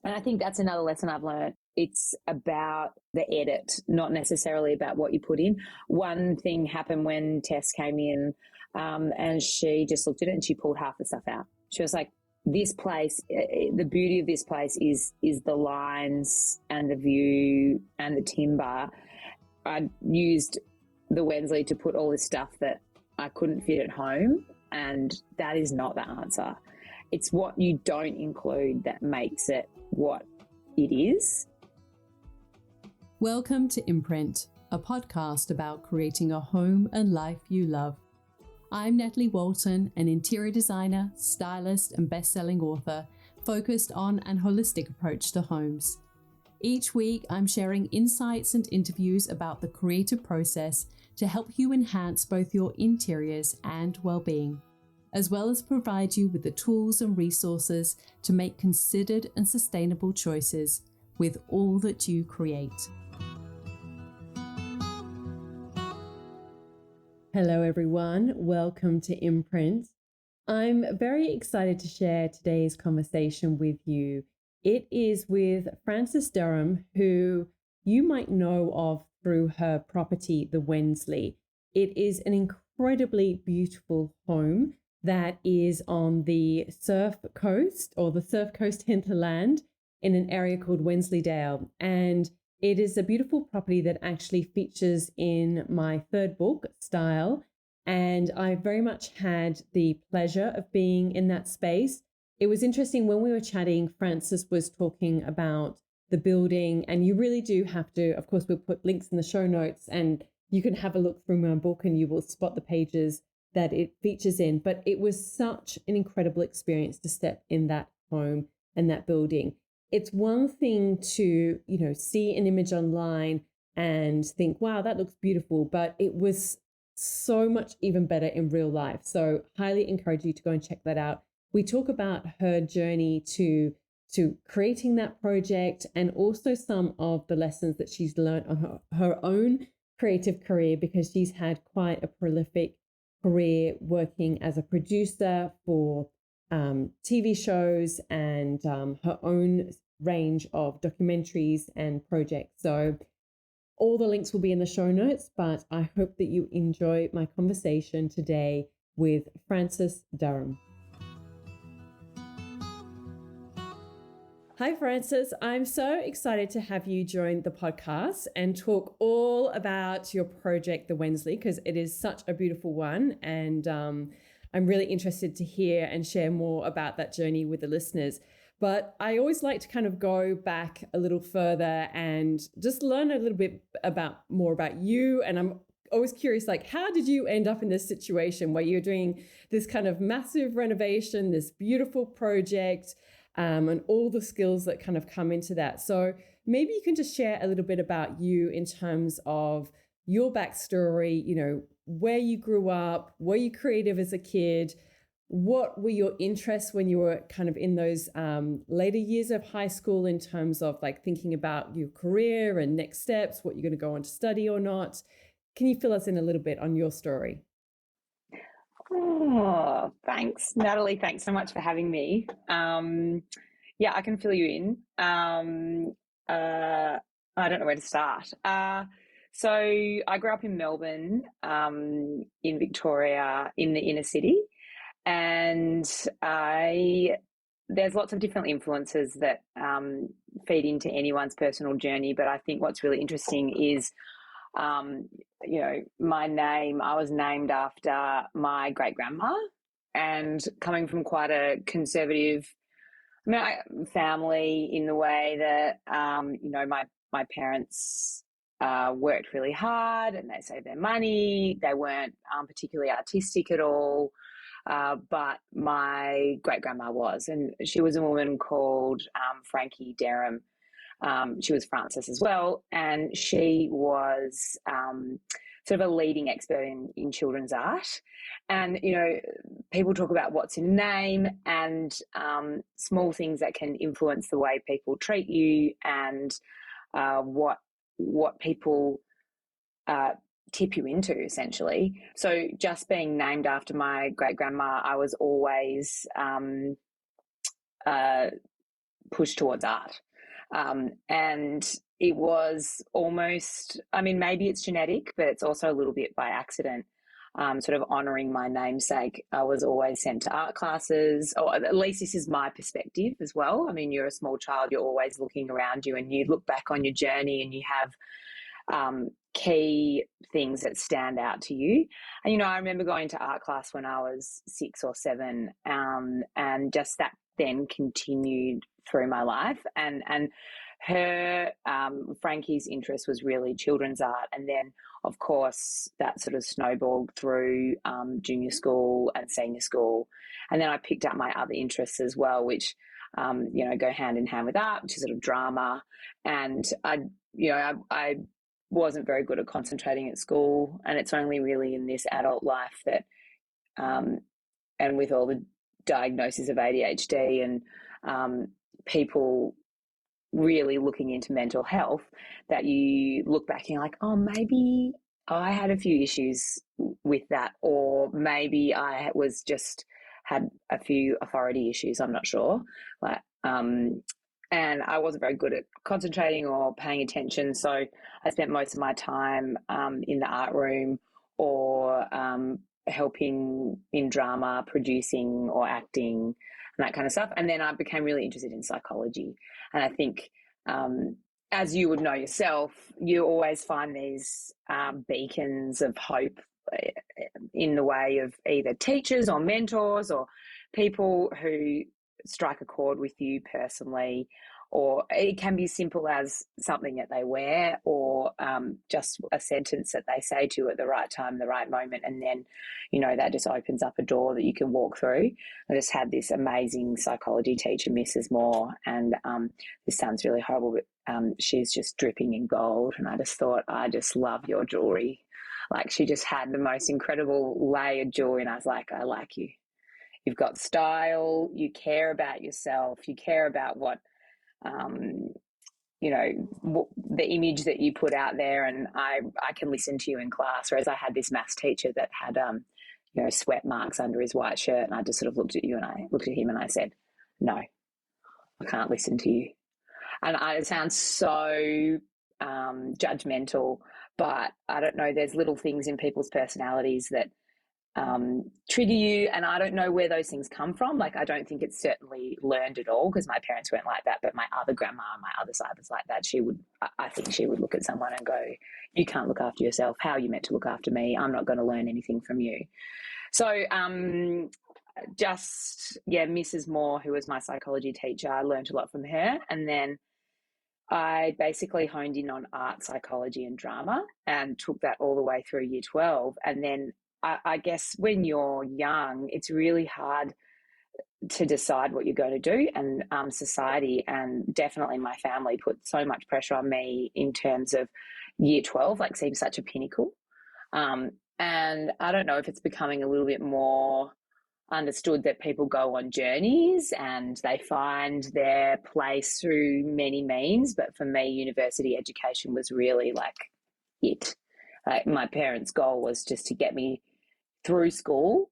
And I think that's another lesson I've learned. It's about the edit, not necessarily about what you put in. One thing happened when Tess came in, and she just looked at it and she pulled half the stuff out. She was like, this place, the beauty of this place is the lines and the view and the timber. I used the Wensley to put all this stuff that I couldn't fit at home, and that is not the answer. It's what you don't include that makes it what it is. Welcome to Imprint, a podcast about creating a home and life you love. I'm Natalie Walton, an interior designer, stylist, and best-selling author focused on an holistic approach to homes. Each week, I'm sharing insights and interviews about the creative process to help you enhance both your interiors and well-being, as well as provide you with the tools and resources to make considered and sustainable choices with all that you create. Hello everyone, welcome to Imprint. I'm very excited to share today's conversation with you. It is with Frances Derham, who you might know of through her property, the Wensley. It is an incredibly beautiful home that is on the Surf Coast, or the Surf Coast hinterland, in an area called Wensleydale. And it is a beautiful property that actually features in my third book, Style. And I very much had the pleasure of being in that space. It was interesting when we were chatting, Frances was talking about the building, and you really do have to, of course, we'll put links in the show notes and you can have a look through my book and you will spot the pages that it features in. But it was such an incredible experience to step in that home and that building. It's one thing to, see an image online and think, wow, that looks beautiful, but it was so much even better in real life. So highly encourage you to go and check that out. We talk about her journey to creating that project, and also some of the lessons that she's learned on her own creative career, because she's had quite a prolific career working as a producer for TV shows and her own range of documentaries and projects. So all the links will be in the show notes, but I hope that you enjoy my conversation today with Frances Derham. Hi, Frances. I'm so excited to have you join the podcast and talk all about your project, the Wensley, because it is such a beautiful one. And I'm really interested to hear and share more about that journey with the listeners. But I always like to kind of go back a little further and just learn a little bit more about you. And I'm always curious, how did you end up in this situation where you're doing this kind of massive renovation, this beautiful project, and all the skills that kind of come into that? So maybe you can just share a little bit about you in terms of your backstory, where you grew up, were you creative as a kid? What were your interests when you were kind of in those later years of high school in terms of thinking about your career and next steps, what you're going to go on to study or not? Can you fill us in a little bit on your story? Oh, thanks, Natalie. Thanks so much for having me. Yeah, I can fill you in. I don't know where to start. So I grew up in Melbourne, in Victoria, in the inner city. And there's lots of different influences that feed into anyone's personal journey. But I think what's really interesting is, my name. I was named after my great-grandma, and coming from quite a conservative family in the way that, my parents worked really hard and they saved their money. They weren't particularly artistic at all. But my great-grandma was, and she was a woman called Frances Derham. She was Frances as well, and she was sort of a leading expert in children's art. And, people talk about what's in a name and small things that can influence the way people treat you and what people tip you into, essentially. So just being named after my great-grandma, I was always push towards art. And it was almost, I mean, maybe it's genetic, but it's also a little bit by accident. Sort of honouring my namesake, I was always sent to art classes, or at least this is my perspective as well. I mean, you're a small child, you're always looking around you, and you look back on your journey and you have key things that stand out to you. And, you know, I remember going to art class when I was 6 or 7, and just that then continued through my life. And her, Frankie's interest was really children's art. And then, of course, that sort of snowballed through junior school and senior school. And then I picked up my other interests as well, which, you know, go hand in hand with art, which is sort of drama. And I wasn't very good at concentrating at school, and it's only really in this adult life that, and with all the diagnoses of ADHD and people really looking into mental health, that you look back and you're like, oh, maybe I had a few issues with that, or maybe I was just had a few authority issues. I'm not sure. Like, and I wasn't very good at concentrating or paying attention. So I spent most of my time in the art room, or helping in drama, producing or acting, and that kind of stuff. And then I became really interested in psychology. And I think, as you would know yourself, you always find these beacons of hope in the way of either teachers or mentors or people who strike a chord with you personally, or it can be simple as something that they wear, or just a sentence that they say to you at the right time, the right moment, and then, you know, that just opens up a door that you can walk through. I just had this amazing psychology teacher, Mrs. Moore, and this sounds really horrible, but she's just dripping in gold, and I just thought, I just love your jewelry. Like, she just had the most incredible layered jewelry, and I was like, I like you. You've got style, you care about yourself, you care about what, you know, the image that you put out there, and I can listen to you in class. Whereas I had this maths teacher that had, you know, sweat marks under his white shirt, and I just sort of looked at him and I said, no, I can't listen to you. And it sounds so judgmental, but I don't know, there's little things in people's personalities that trigger you, and I don't know where those things come from. Like, I don't think it's certainly learned at all, because my parents weren't like that, but my other grandma on my other side was like that. I think she would look at someone and go, you can't look after yourself, how are you meant to look after me? I'm not going to learn anything from you. So Mrs. Moore, who was my psychology teacher, I learned a lot from her. And then I basically honed in on art, psychology and drama, and took that all the way through year 12. And then I guess when you're young, it's really hard to decide what you're going to do. And society, and definitely my family, put so much pressure on me in terms of year 12, like, seems such a pinnacle. And I don't know if it's becoming a little bit more understood that people go on journeys and they find their place through many means. But for me, university education was really like it. My parents' goal was just to get me through school,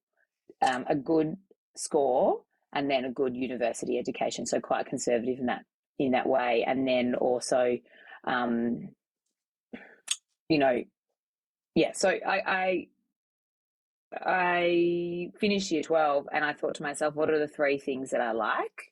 a good score, and then a good university education. So quite conservative in that way. And then also, you know, yeah. So I finished year 12, and I thought to myself, what are the 3 things that I like?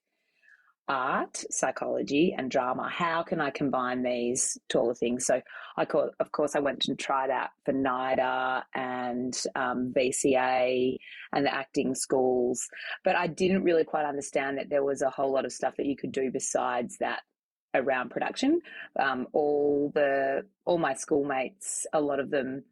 Art, psychology, and drama. How can I combine these to all the things? So of course, I went and tried out for NIDA and VCA and the acting schools, but I didn't really quite understand that there was a whole lot of stuff that you could do besides that around production. All my schoolmates, a lot of them,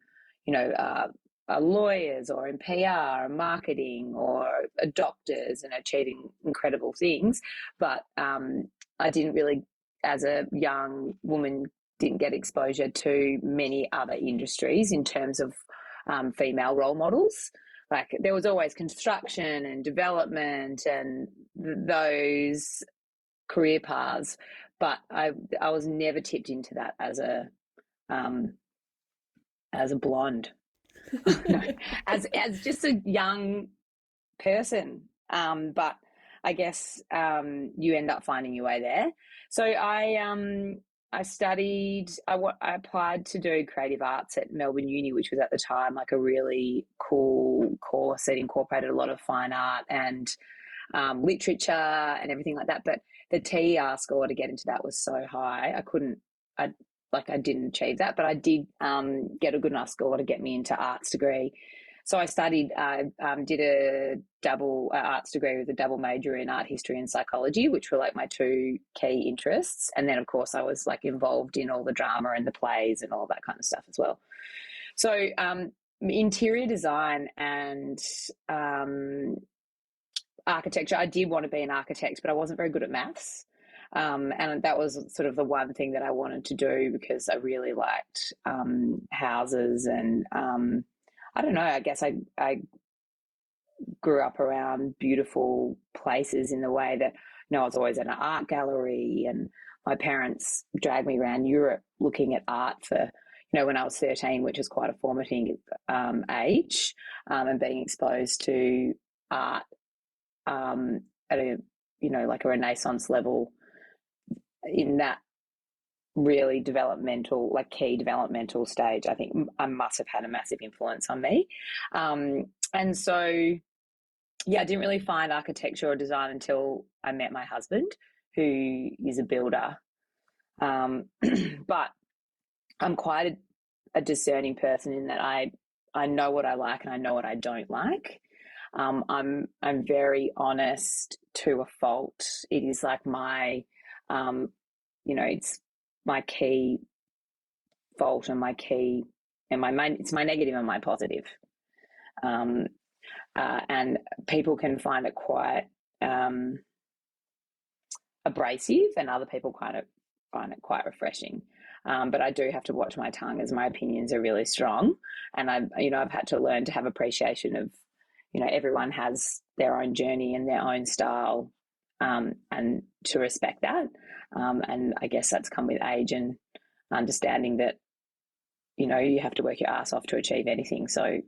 you know, are lawyers or in PR or marketing or are doctors and achieving incredible things. But I didn't really, as a young woman, didn't get exposure to many other industries in terms of female role models. Like, there was always construction and development and those career paths, but I was never tipped into that as a blonde. as just a young person. But I guess you end up finding your way there. So I studied. I applied to do creative arts at Melbourne Uni, which was at the time like a really cool course. It incorporated a lot of fine art and literature and everything like that. But the TER score to get into that was so high, I couldn't. I didn't achieve that, but I did get a good enough score to get me into arts degree. So I studied, did a double arts degree with a double major in art history and psychology, which were like my two key interests. And then, of course, I was like involved in all the drama and the plays and all that kind of stuff as well. So interior design and architecture, I did want to be an architect, but I wasn't very good at maths. And that was sort of the one thing that I wanted to do because I really liked houses and I don't know, I guess I grew up around beautiful places in the way that, I was always at an art gallery and my parents dragged me around Europe looking at art for, when I was 13, which is quite a formative age, and being exposed to art at a, like a Renaissance level in that really developmental, like key developmental stage, I think I must have had a massive influence on me. And so, yeah, I didn't really find architecture or design until I met my husband, who is a builder. But I'm quite a discerning person in that I know what I like and I know what I don't like. I'm very honest to a fault. It is like my, it's my key fault and my key and it's my negative and my positive. And people can find it quite abrasive, and other people kind of find it quite refreshing. But I do have to watch my tongue as my opinions are really strong, and I've had to learn to have appreciation of, everyone has their own journey and their own style, and to respect that. And I guess that's come with age and understanding that, you have to work your ass off to achieve anything. So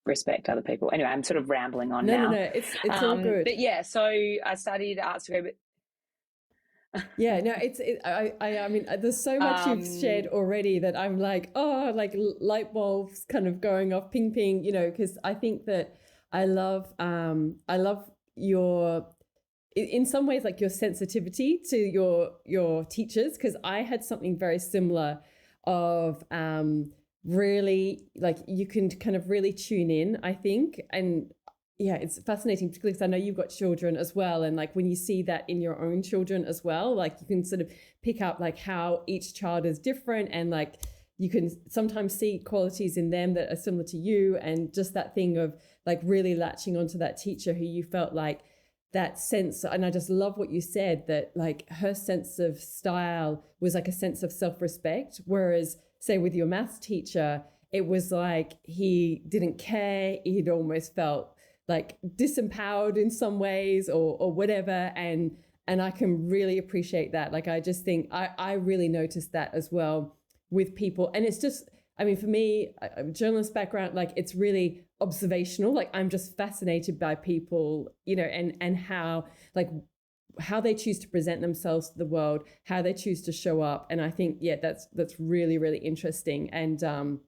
respect other people. Anyway, I'm sort of rambling on now. No, it's all good. But yeah, so I studied arts degree, but yeah, no, I mean, there's so much you've shared already that I'm like, oh, like light bulbs kind of going off, ping, ping, because I think that I love your, in some ways, like your sensitivity to your teachers, because I had something very similar of really, like, you can kind of really tune in, I think. And yeah, it's fascinating, particularly because I know you've got children as well. And like when you see that in your own children as well, like you can sort of pick up like how each child is different, and like you can sometimes see qualities in them that are similar to you, and just that thing of like really latching onto that teacher who you felt like that sense. And I just love what you said, that like her sense of style was like a sense of self-respect, whereas say with your maths teacher, it was like he didn't care, he'd almost felt like disempowered in some ways or whatever. And I can really appreciate that. Like, I just think I really noticed that as well with people. And it's just, I mean, for me, a journalist background, like it's really observational. Like I'm just fascinated by people, and how, like, how they choose to present themselves to the world, how they choose to show up. And I think, yeah, that's really, really interesting. And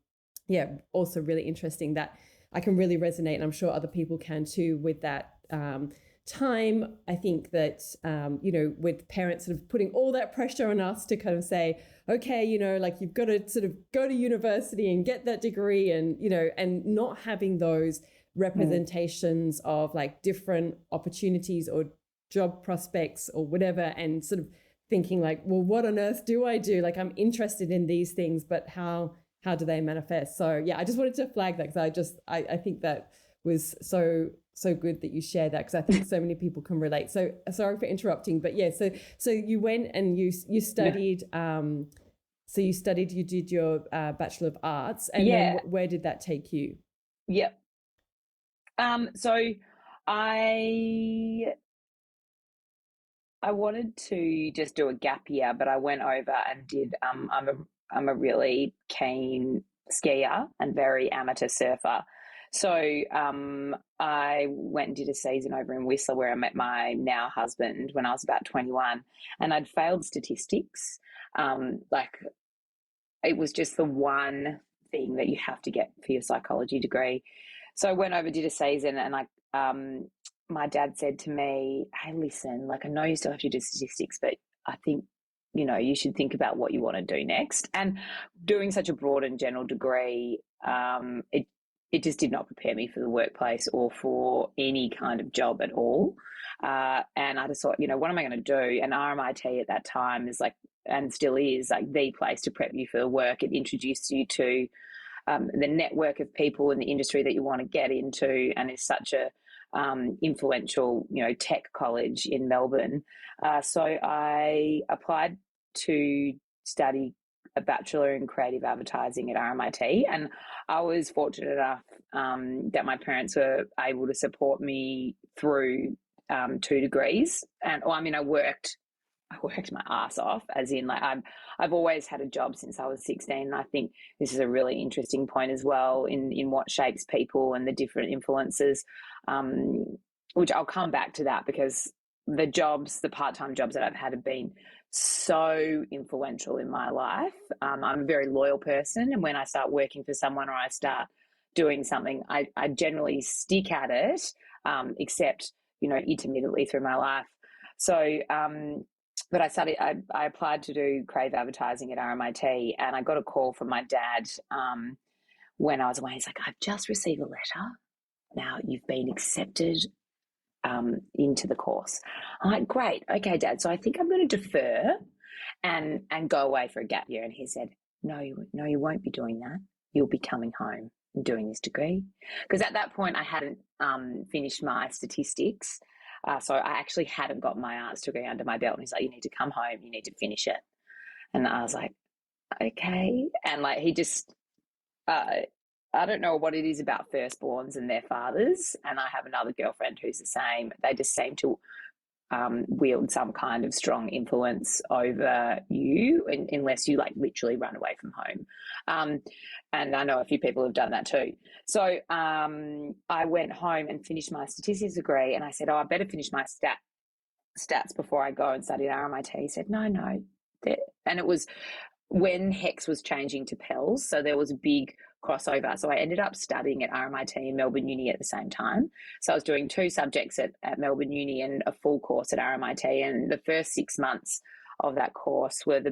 yeah, also really interesting that I can really resonate, and I'm sure other people can too, with that time. I think that, with parents sort of putting all that pressure on us to kind of say, okay, like you've got to sort of go to university and get that degree, and, and not having those representations of like different opportunities or job prospects or whatever, and sort of thinking like, well, what on earth do I do? Like I'm interested in these things, but how do they manifest? So yeah, I just wanted to flag that, because I think that was so good that you shared that, because I think so many people can relate. So sorry for interrupting, but yeah, so you went and you studied, you did your Bachelor of Arts, and then where did that take you? Yep. So I wanted to just do a gap year, but I went over and did. I'm a really keen skier and very amateur surfer, So I went and did a season over in Whistler where I met my now husband when I was about 21, and I'd failed statistics. Like it was just the one thing that you have to get for your psychology degree. So I went over, did a season, and my dad said to me, "Hey, listen, like I know you still have to do statistics, but I think you should think about what you want to do next." And doing such a broad and general degree, it just did not prepare me for the workplace or for any kind of job at all. And I just thought, what am I going to do? And RMIT at that time is like, and still is like the place to prep you for the work. It introduces you to the network of people in the industry that you want to get into, and is such a influential, tech college in Melbourne. So I applied to study a bachelor in creative advertising at RMIT, and I was fortunate enough that my parents were able to support me through 2 degrees. And I worked my ass off, as in like I've always had a job since I was 16. And I think this is a really interesting point as well in what shapes people and the different influences, which I'll come back to that, because the part-time jobs that I've had have been so influential in my life. I'm a very loyal person, and when I start working for someone or I start doing something, I generally stick at it, except, intermittently through my life. So, but I applied to do creative advertising at RMIT, and I got a call from my dad when I was away. He's like, "I've just received a letter. Now you've been accepted into the course." I'm like, "Great. Okay, Dad. So I think I'm going to defer and go away for a gap year." And he said, "No, you won't be doing that. You'll be coming home and doing this degree." Because at that point I hadn't finished my statistics. So I actually hadn't got my arts degree under my belt. And he's like, "You need to come home. You need to finish it." And I was like, "Okay." And like he just, I don't know what it is about firstborns and their fathers. And I have another girlfriend who's the same. They just seem to wield some kind of strong influence over you, unless you like literally run away from home. And I know a few people have done that too. So I went home and finished my statistics degree, and I said, "Oh, I better finish my stats before I go and study at RMIT." He said, "No, no." And it was when HEX was changing to PELS, so there was a big crossover. So I ended up studying at RMIT and Melbourne Uni at the same time. So I was doing 2 subjects at Melbourne Uni and a full course at RMIT. And the first 6 months of that course was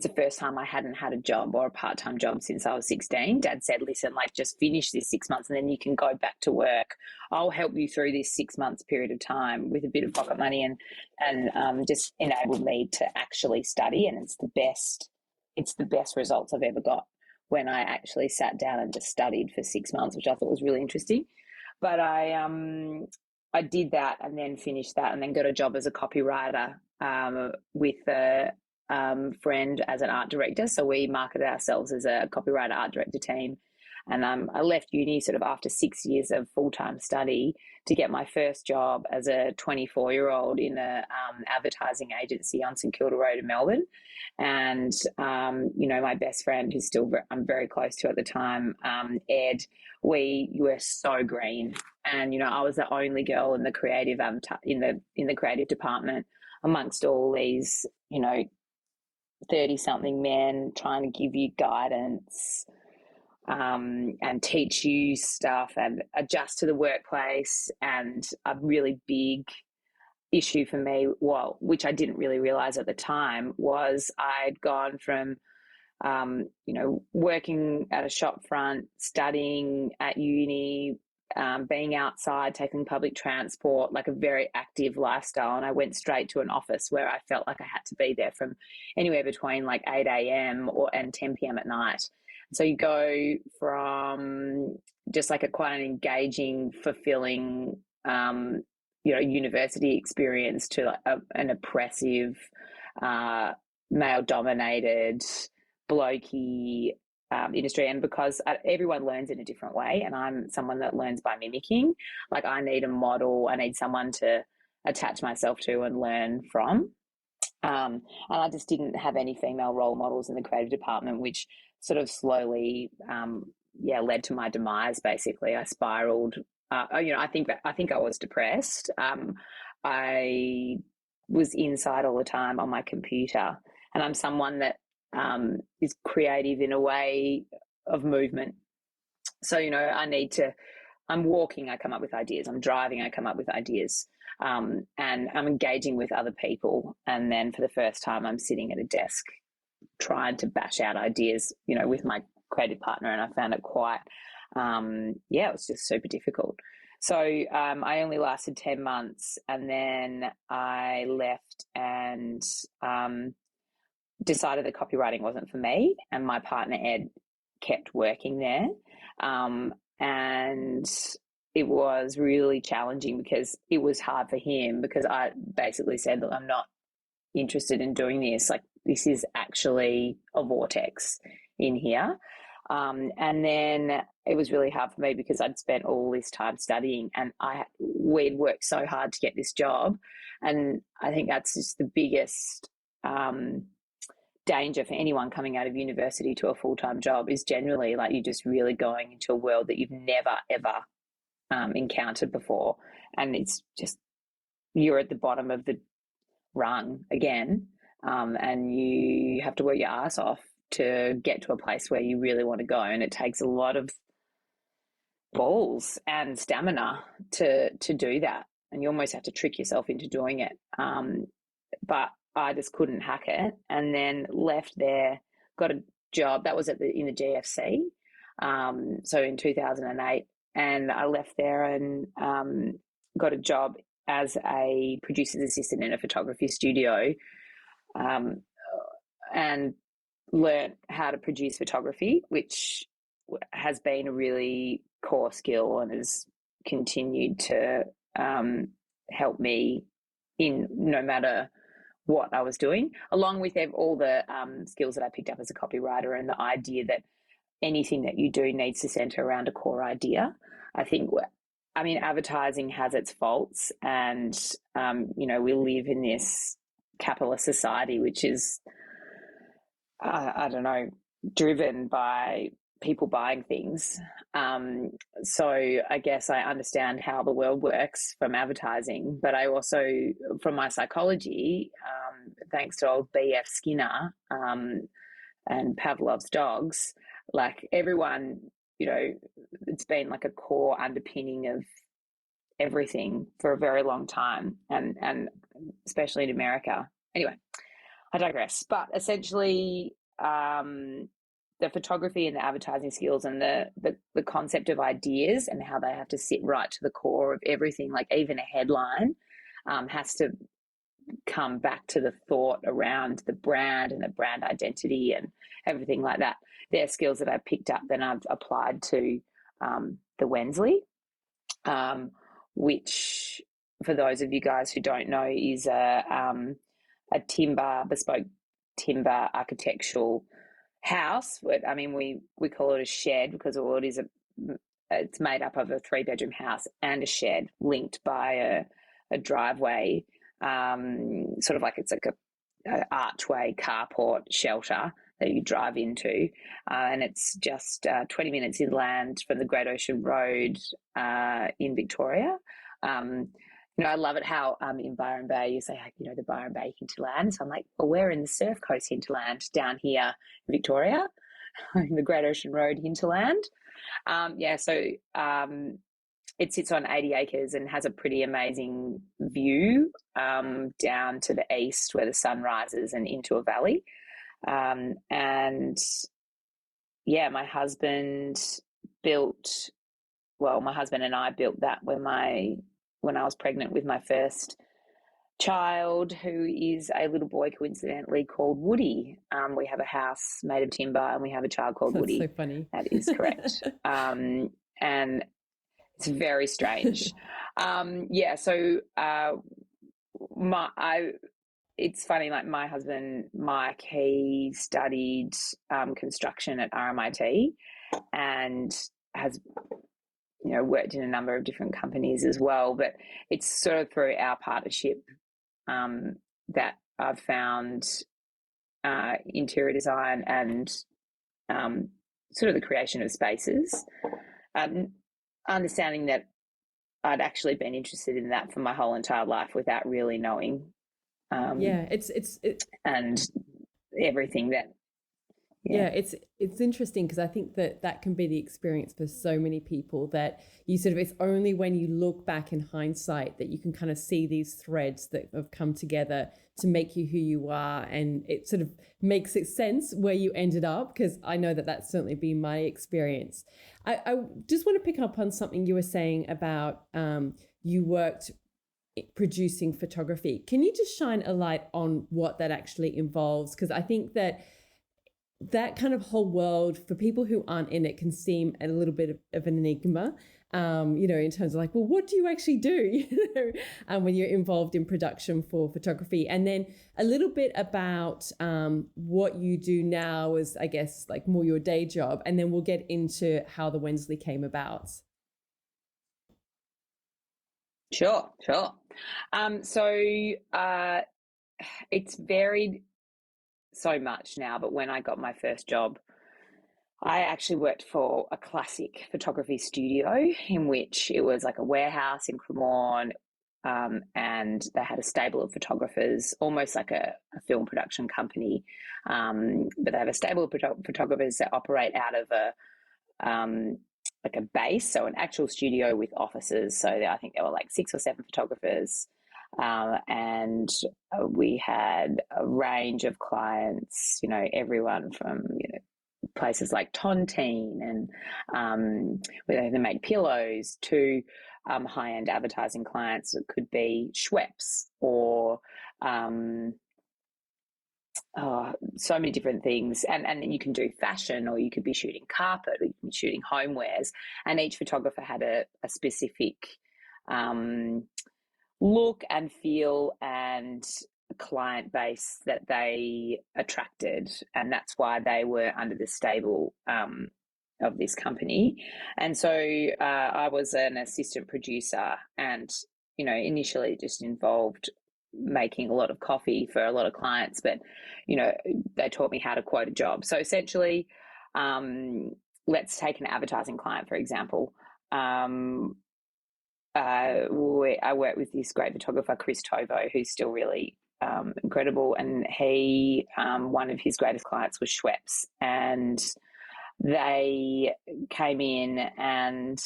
the first time I hadn't had a job or a part-time job since I was 16. Dad said, "Listen, like just finish this 6 months and then you can go back to work. I'll help you through this 6 months period of time with a bit of pocket money," and just enabled me to actually study. And it's the best results I've ever got when I actually sat down and just studied for 6 months, which I thought was really interesting. But I did that and then finished that and then got a job as a copywriter with a friend as an art director. So we marketed ourselves as a copywriter art director team. And I left uni sort of after 6 years of full-time study to get my first job as a 24-year-old in a advertising agency on St Kilda Road in Melbourne. And, my best friend, who's still I'm very close to at the time, Ed, we were so green. And, I was the only girl in the creative in the creative department amongst all these, 30-something men trying to give you guidance and teach you stuff and adjust to the workplace. And a really big issue for me, which I didn't really realize at the time, was I'd gone from working at a shop front, studying at uni, being outside, taking public transport, like a very active lifestyle. And I went straight to an office where I felt like I had to be there from anywhere between like 8 a.m. and 10 p.m. at night. So you go from just like quite an engaging, fulfilling, university experience to like an oppressive, male-dominated, blokey industry. And because everyone learns in a different way, and I'm someone that learns by mimicking, like I need a model, I need someone to attach myself to and learn from. And I just didn't have any female role models in the creative department, which sort of slowly led to my demise. Basically, I spiraled. I think I was depressed. I was inside all the time on my computer, and I'm someone that is creative in a way of movement. So, I'm walking, I come up with ideas. I'm driving, I come up with ideas. And I'm engaging with other people. And then for the first time, I'm sitting at a desk trying to bash out ideas, with my creative partner. And I found it quite, it was just super difficult. So I only lasted 10 months, and then I left and decided that copywriting wasn't for me. And my partner, Ed, kept working there. And it was really challenging because it was hard for him, because I basically said, look, I'm not interested in doing this. Like, this is actually a vortex in here. And then it was really hard for me because I'd spent all this time studying, and we'd worked so hard to get this job. And I think that's just the biggest danger for anyone coming out of university to a full-time job, is generally like you're just really going into a world that you've never, ever encountered before. And it's just, you're at the bottom of the rung again, and you have to work your ass off to get to a place where you really want to go. And it takes a lot of balls and stamina to do that. And you almost have to trick yourself into doing it. But I just couldn't hack it, and then left there, got a job that was in the GFC. So in 2008, and I left there and got a job as a producer's assistant in a photography studio, and learnt how to produce photography, which has been a really core skill and has continued to help me in no matter what I was doing, along with all the skills that I picked up as a copywriter, and the idea that anything that you do needs to center around a core idea. Advertising has its faults, and, we live in this capitalist society, which is, driven by people buying things. So I guess I understand how the world works from advertising, but I also, from my psychology, thanks to old B.F. Skinner and Pavlov's dogs, like everyone, it's been like a core underpinning of everything for a very long time, and especially in America. Anyway, I digress. But essentially, the photography and the advertising skills and the concept of ideas and how they have to sit right to the core of everything, like even a headline has to come back to the thought around the brand and the brand identity and everything like that. They're skills that I've picked up, then I've applied to the Wensley, which, for those of you guys who don't know, is a bespoke timber architectural house. We call it a shed because all it is, it's made up of a 3-bedroom house and a shed linked by a driveway, sort of like it's like a archway carport shelter that you drive into, and it's just 20 minutes inland from the Great Ocean Road in Victoria. I love it how in Byron Bay you say, the Byron Bay hinterland. So I'm like, well, we're in the Surf Coast hinterland down here in Victoria, in the Great Ocean Road hinterland. It sits on 80 acres and has a pretty amazing view down to the east where the sun rises and into a valley. My husband and I built that when I was pregnant with my first child, who is a little boy, coincidentally, called Woody. We have a house made of timber and we have a child called Woody. That's so funny. That is correct. And it's very strange. It's funny, like my husband, Mike, he studied construction at RMIT and has, worked in a number of different companies as well. But it's sort of through our partnership that I've found interior design and sort of the creation of spaces, understanding that I'd actually been interested in that for my whole entire life without really knowing, Yeah, and everything that, yeah, it's interesting because I think that that can be the experience for so many people, that you sort of, it's only when you look back in hindsight that you can kind of see these threads that have come together to make you who you are, and it sort of makes it sense where you ended up, because I know that that's certainly been my experience. I just want to pick up on something you were saying about you worked producing photography. Can you just shine a light on what that actually involves? Because I think that that kind of whole world, for people who aren't in it, can seem a little bit of an enigma, in terms of like, well, what do you actually do, when you're involved in production for photography? And then a little bit about what you do now as, I guess, like more your day job. And then we'll get into how the Wensley came about. Sure. It's varied so much now, but when I got my first job, I actually worked for a classic photography studio, in which it was like a warehouse in Cremorne, and they had a stable of photographers, almost like a film production company. But they have a stable of photographers that operate out of like a base, so an actual studio with offices. So I think there were like 6 or 7 photographers, and we had a range of clients, everyone from, places like Tontine and where they make pillows, to high-end advertising clients. It could be Schweppes or so many different things. And you can do fashion, or you could be shooting carpet, or you can be shooting homewares. And each photographer had a specific look and feel and client base that they attracted, and that's why they were under the stable of this company. And so I was an assistant producer, and initially just involved making a lot of coffee for a lot of clients, but they taught me how to quote a job. So essentially, let's take an advertising client, for example. I work with this great photographer, Chris Tovo, who's still really incredible. And he, one of his greatest clients was Schweppes, and they came in and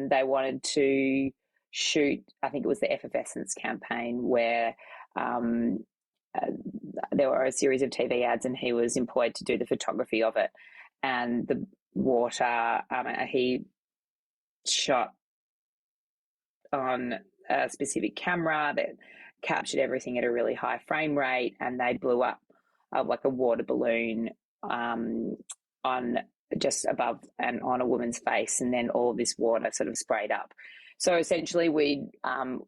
they wanted to shoot, I think it was the Effervescence campaign, where there were a series of TV ads, and he was employed to do the photography of it. And the water, he shot on a specific camera that captured everything at a really high frame rate, and they blew up like a water balloon on just above and on a woman's face, and then all this water sort of sprayed up. So essentially we'd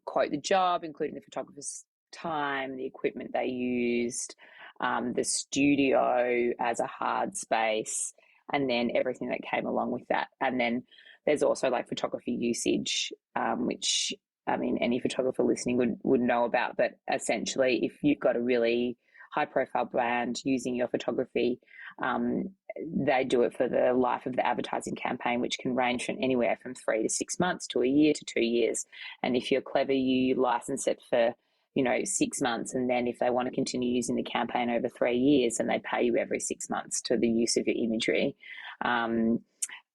quote the job, including the photographer's time, the equipment they used, the studio as a hard space, and then everything that came along with that. And then there's also like photography usage, which, I mean, any photographer listening would know about. But essentially, if you've got a really high-profile brand using your photography, they do it for the life of the advertising campaign, which can range from anywhere from 3 to 6 months to a year to 2 years. And if you're clever, you license it for 6 months, and then if they want to continue using the campaign over 3 years, then they pay you every 6 months to the use of your imagery.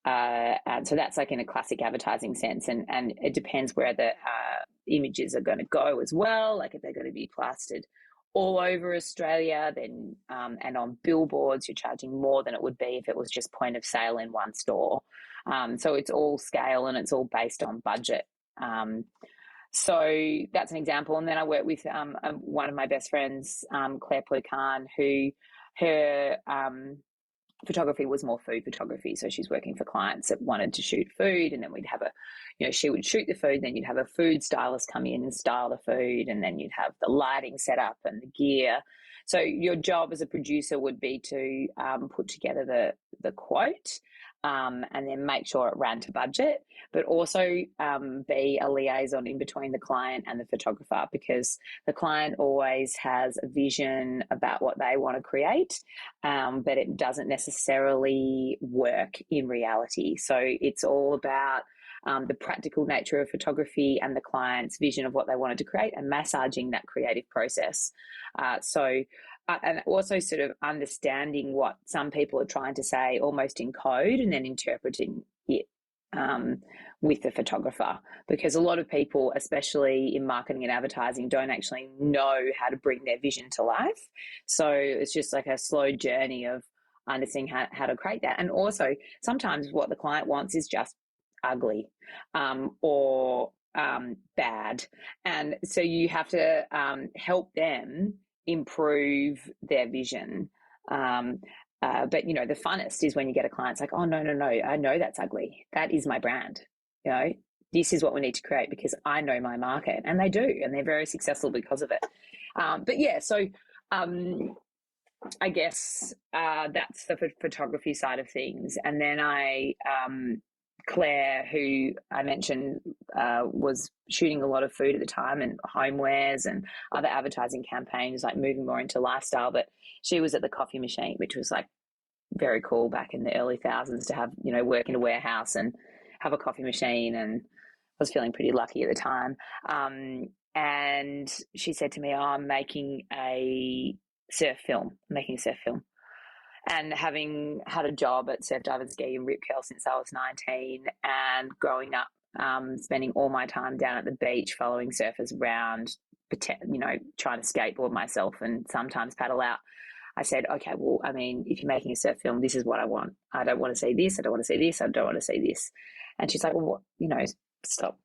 And so that's like in a classic advertising sense, and it depends where the images are going to go as well. Like if they're going to be plastered all over Australia, then and on billboards, you're charging more than it would be if it was just point of sale in one store. So it's all scale, and it's all based on budget. So that's an example. And then I work with one of my best friends, Claire Plucan, who her photography was more food photography. So she's working for clients that wanted to shoot food, and then we'd have she would shoot the food, then you'd have a food stylist come in and style the food, and then you'd have the lighting set up and the gear. So your job as a producer would be to put together the quote, and then make sure it ran to budget, but also be a liaison in between the client and the photographer, because the client always has a vision about what they want to create, but it doesn't necessarily work in reality. So it's all about the practical nature of photography and the client's vision of what they wanted to create, and massaging that creative process. And also sort of understanding what some people are trying to say almost in code, and then interpreting it with the photographer, because a lot of people, especially in marketing and advertising, don't actually know how to bring their vision to life. So it's just like a slow journey of understanding how to create that. And also sometimes what the client wants is just ugly or bad. And so you have to help them improve their vision. But, you know, the funnest is when you get a client, it's like, oh, no, I know that's ugly. That is my brand. You know, this is what we need to create because I know my market. And they do, and they're very successful because of it. But yeah, so I guess that's the photography side of things. And then Claire, who I mentioned, was shooting a lot of food at the time and homewares and other advertising campaigns, like moving more into lifestyle. But she was at the coffee machine, which was like very cool back in the early thousands to have, you know, work in a warehouse and have a coffee machine. And I was feeling pretty lucky at the time. And she said to me, oh, I'm making a surf film. And having had a job at Surf Dive and Ski in Rip Curl since I was 19, and growing up, spending all my time down at the beach following surfers around, you know, trying to skateboard myself and sometimes paddle out, I said, okay, well, I mean, if you're making a surf film, this is what I want. I don't want to see this. I don't want to see this. I don't want to see this. And she's like, well, what, you know, stop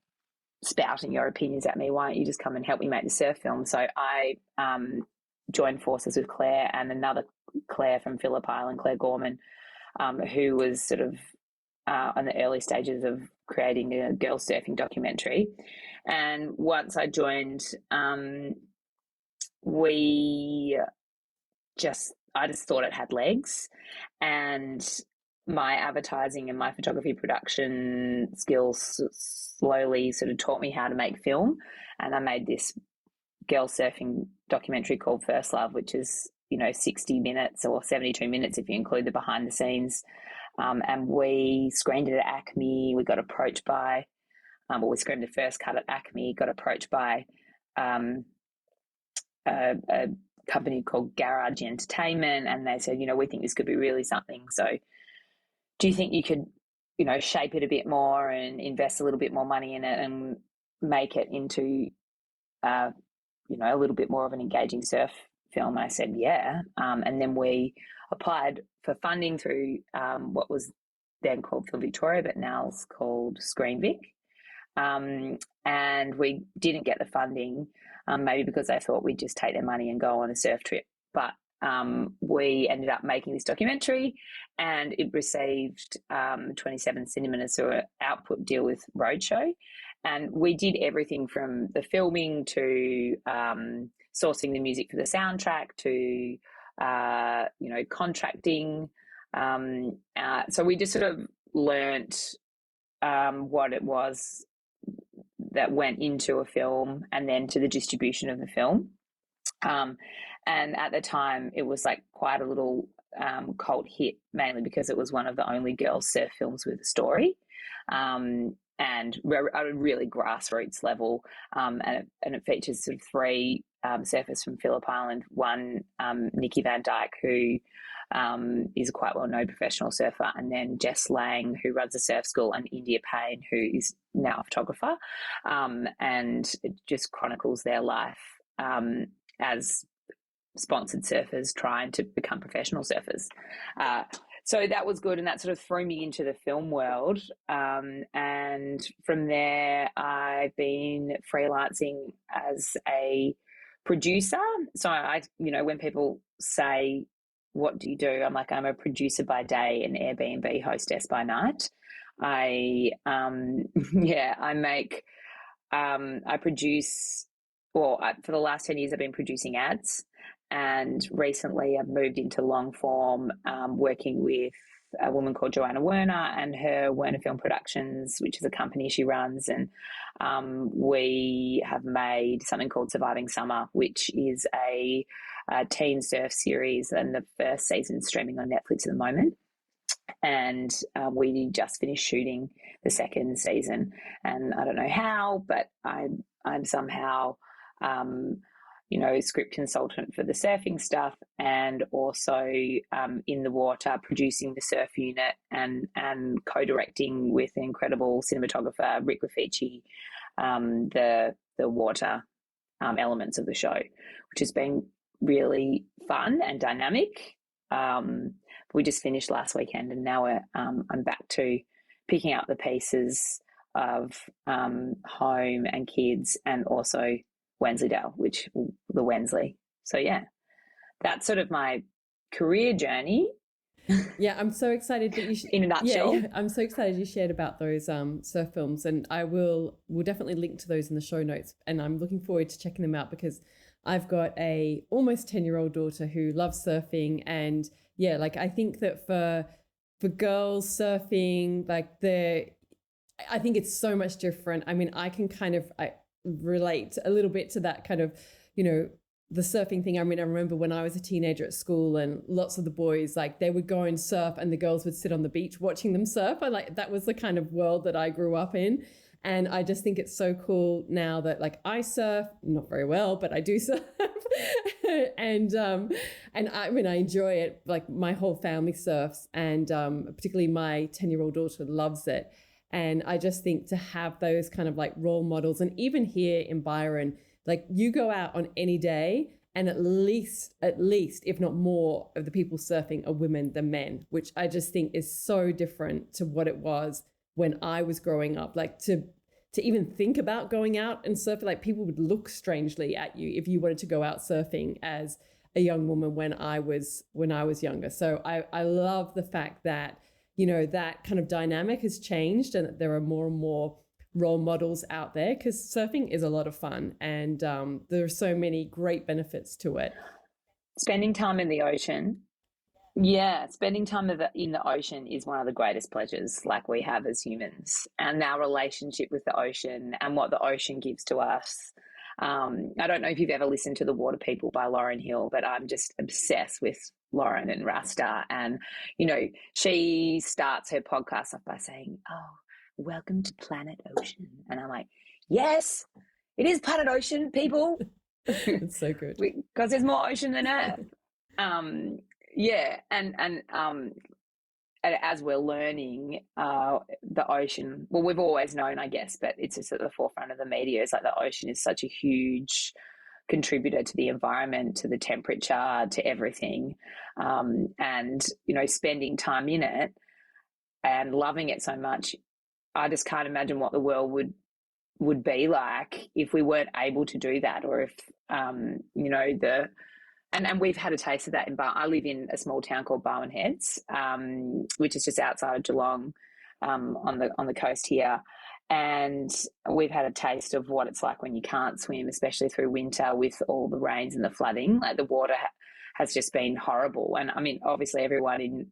spouting your opinions at me. Why don't you just come and help me make the surf film? So I joined forces with Claire and another Claire from Phillip Island, Claire Gorman, who was sort of on the early stages of creating a girl surfing documentary. And once I joined, I just thought it had legs, and my advertising and my photography production skills slowly sort of taught me how to make film. And I made this girl surfing documentary called First Love, which is, you know, 60 minutes or 72 minutes if you include the behind the scenes. And we screened it at Acme. We got approached by, we screened the first cut at Acme, got approached by a company called Garage Entertainment, and they said, you know, we think this could be really something. So do you think you could, you know, shape it a bit more and invest a little bit more money in it and make it into, you know, a little bit more of an engaging surf film? And I said, yeah. And then we applied for funding through what was then called Film Victoria, but now it's called Screen Vic. And we didn't get the funding, maybe because they thought we'd just take their money and go on a surf trip. But we ended up making this documentary, and it received 27 cinemas through an output deal with Roadshow. And we did everything from the filming to sourcing the music for the soundtrack to, you know, contracting. So we just sort of learnt what it was that went into a film, and then to the distribution of the film. And at the time, it was like quite a little cult hit, mainly because it was one of the only girls' surf films with a story. And at a really grassroots level, and it features sort of three surfers from Phillip Island. One, Nikki Van Dyke, who is a quite well-known professional surfer, and then Jess Lang, who runs a surf school, and India Payne, who is now a photographer. And it just chronicles their life as sponsored surfers trying to become professional surfers. So that was good, and that sort of threw me into the film world. And from there, I've been freelancing as a producer. So you know, when people say, what do you do? I'm like, I'm a producer by day and Airbnb hostess by night. I produce, for the last 10 years, I've been producing ads. And recently I've moved into long form, working with a woman called Joanna Werner and her Werner Film Productions, which is a company she runs. And we have made something called Surviving Summer, which is a teen surf series, and the first season is streaming on Netflix at the moment. And we just finished shooting the second season, and I don't know how, but I'm somehow script consultant for the surfing stuff, and also in the water producing the surf unit and co-directing with the incredible cinematographer Rick Raffici the water elements of the show, which has been really fun and dynamic. We just finished last weekend, and now I'm back to picking up the pieces of home and kids, and also Wensleydale, the Wensley. So yeah, that's sort of my career journey. Yeah, I'm so excited that you in a nutshell. Yeah, I'm so excited you shared about those surf films, and we'll definitely link to those in the show notes, and I'm looking forward to checking them out because I've got a almost 10-year-old daughter who loves surfing. And yeah, like I think that for girls surfing, like I think it's so much different. I mean, I can kind of relate a little bit to that kind of, the surfing thing. I mean, I remember when I was a teenager at school, and lots of the boys, like, they would go and surf and the girls would sit on the beach watching them surf. And like, that was the kind of world that I grew up in. And I just think it's so cool now that, like, I surf, not very well, but I do surf. and I mean, I enjoy it. Like, my whole family surfs, and particularly my 10-year-old daughter loves it. And I just think to have those kind of like role models, and even here in Byron, like, you go out on any day and at least, if not more, of the people surfing are women than men, which I just think is so different to what it was when I was growing up. Like, to even think about going out and surfing, like, people would look strangely at you if you wanted to go out surfing as a young woman when I was younger. So I love the fact that, that kind of dynamic has changed, and that there are more and more role models out there, because surfing is a lot of fun, and there are so many great benefits to it. Spending time in the ocean. Yeah, spending time in the ocean is one of the greatest pleasures, like, we have as humans, and our relationship with the ocean and what the ocean gives to us. I don't know if you've ever listened to The Water People by Lauryn Hill, but I'm just obsessed with Lauren and Rasta. And, she starts her podcast off by saying, "Oh, welcome to Planet Ocean." And I'm like, yes, it is Planet Ocean, people. It's so good. Because there's more ocean than Earth. Yeah, and as we're learning, the ocean, well, we've always known, I guess, but it's just at the forefront of the media. It's like the ocean is such a huge contributor to the environment, to the temperature, to everything. And, spending time in it and loving it so much, I just can't imagine what the world would be like if we weren't able to do that, or if, and we've had a taste of that in I live in a small town called Barwon Heads, which is just outside of Geelong, on the coast here. And we've had a taste of what it's like when you can't swim, especially through winter with all the rains and the flooding. Like, the water has just been horrible. And I mean, obviously everyone in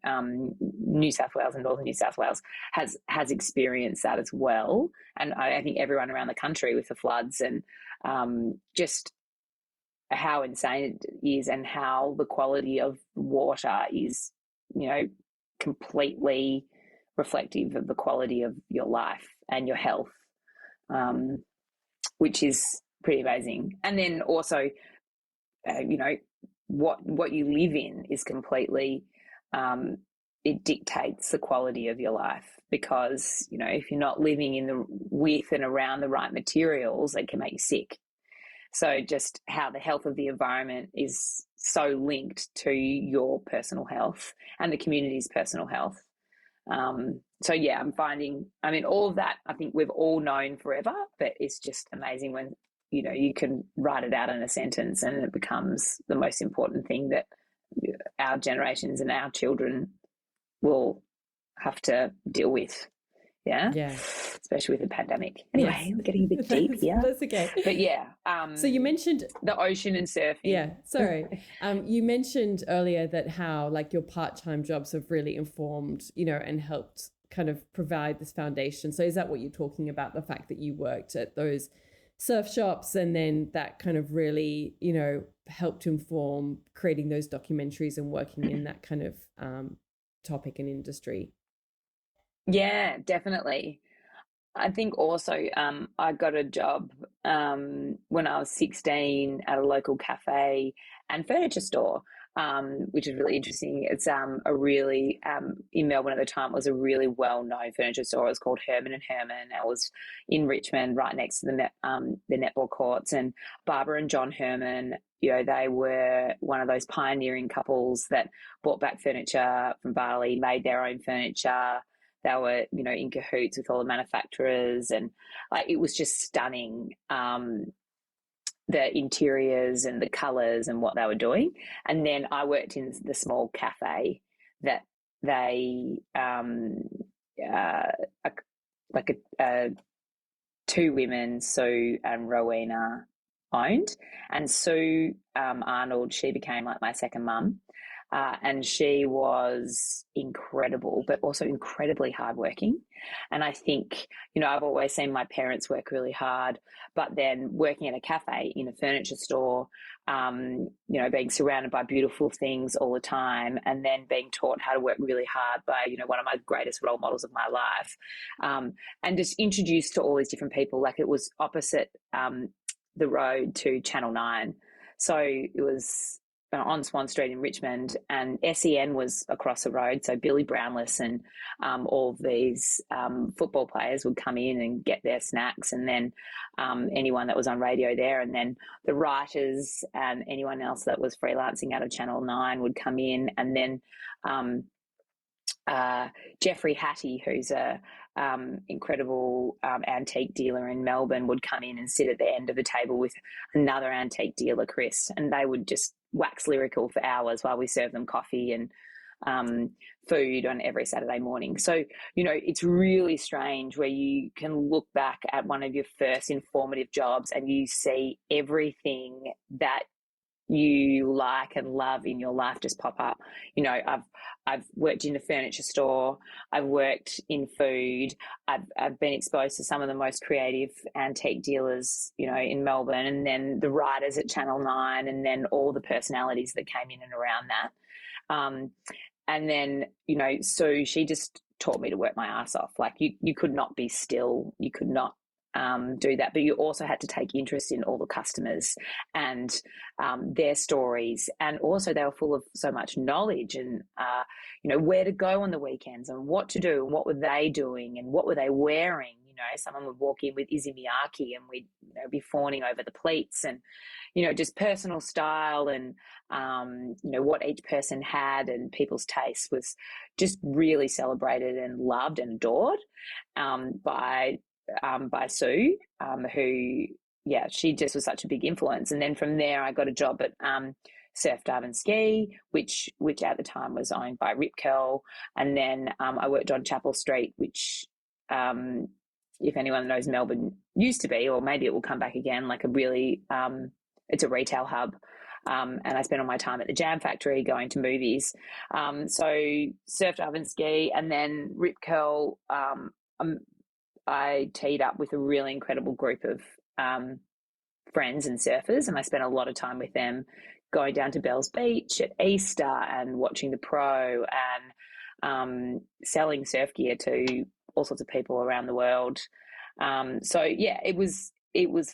New South Wales and Northern New South Wales has experienced that as well. And I think everyone around the country with the floods, and just how insane it is, and how the quality of water is, completely reflective of the quality of your life and your health, which is pretty amazing. And then also, what you live in is completely, it dictates the quality of your life, because, if you're not living with and around the right materials, it can make you sick. So just how the health of the environment is so linked to your personal health and the community's personal health. So yeah, I'm finding, I mean, all of that, I think we've all known forever, but it's just amazing when, you can write it out in a sentence, and it becomes the most important thing that our generations and our children will have to deal with Yeah, Yeah. especially with the pandemic. Yes. Anyway, we're getting a bit deep here, That's okay. but yeah, So you mentioned, the ocean and surfing. yeah, sorry. You mentioned earlier that how like your part-time jobs have really informed, and helped kind of provide this foundation. So is that what you're talking about? The fact that you worked at those surf shops and then that kind of really, helped to inform creating those documentaries and working in that kind of topic and industry? Yeah, definitely. I think also I got a job when I was 16 at a local cafe and furniture store, which is really interesting. It's a really, in Melbourne at the time, it was a really well-known furniture store. It was called Herman and Herman. It was in Richmond, right next to the netball courts. And Barbara and John Herman, they were one of those pioneering couples that brought back furniture from Bali, made their own furniture. They were, in cahoots with all the manufacturers, and like it was just stunning. The interiors and the colors and what they were doing. And then I worked in the small cafe that they, like two women, Sue and Rowena, owned. And Sue Arnold, she became like my second mum. And she was incredible, but also incredibly hardworking. And I think, I've always seen my parents work really hard, but then working at a cafe, in a furniture store, being surrounded by beautiful things all the time, and then being taught how to work really hard by, one of my greatest role models of my life, and just introduced to all these different people. Like it was opposite the road to Channel 9. So it was on Swan Street in Richmond, and SEN was across the road. So Billy Brownless and all of these football players would come in and get their snacks, and then anyone that was on radio there, and then the writers and anyone else that was freelancing out of Channel 9 would come in, and then Jeffrey Hattie, who's a incredible antique dealer in Melbourne, would come in and sit at the end of the table with another antique dealer, Chris, and they would just wax lyrical for hours while we served them coffee and food on every Saturday morning. So, it's really strange where you can look back at one of your first informative jobs and you see everything that you like and love in your life just pop up. I've worked in a furniture store, I've worked in food, I've been exposed to some of the most creative antique dealers, in Melbourne, and then the writers at Channel 9, and then all the personalities that came in and around that. And then, so she just taught me to work my ass off. Like you could not be still, you could not do that, but you also had to take interest in all the customers and their stories, and also they were full of so much knowledge and where to go on the weekends and what to do and what were they doing and what were they wearing. Someone would walk in with Izzy Miyake and we'd be fawning over the pleats, and just personal style and what each person had, and people's taste was just really celebrated and loved and adored by Sue, who, she just was such a big influence. And then from there, I got a job at Surf, Dive and Ski, which at the time was owned by Rip Curl. And then I worked on Chapel Street, which, if anyone knows, Melbourne used to be, or maybe it will come back again, like a really, it's a retail hub. And I spent all my time at the Jam Factory going to movies. So Surf, Dive and Ski, and then Rip Curl, I teed up with a really incredible group of friends and surfers, and I spent a lot of time with them going down to Bells Beach at Easter and watching the pro and selling surf gear to all sorts of people around the world. So yeah, it was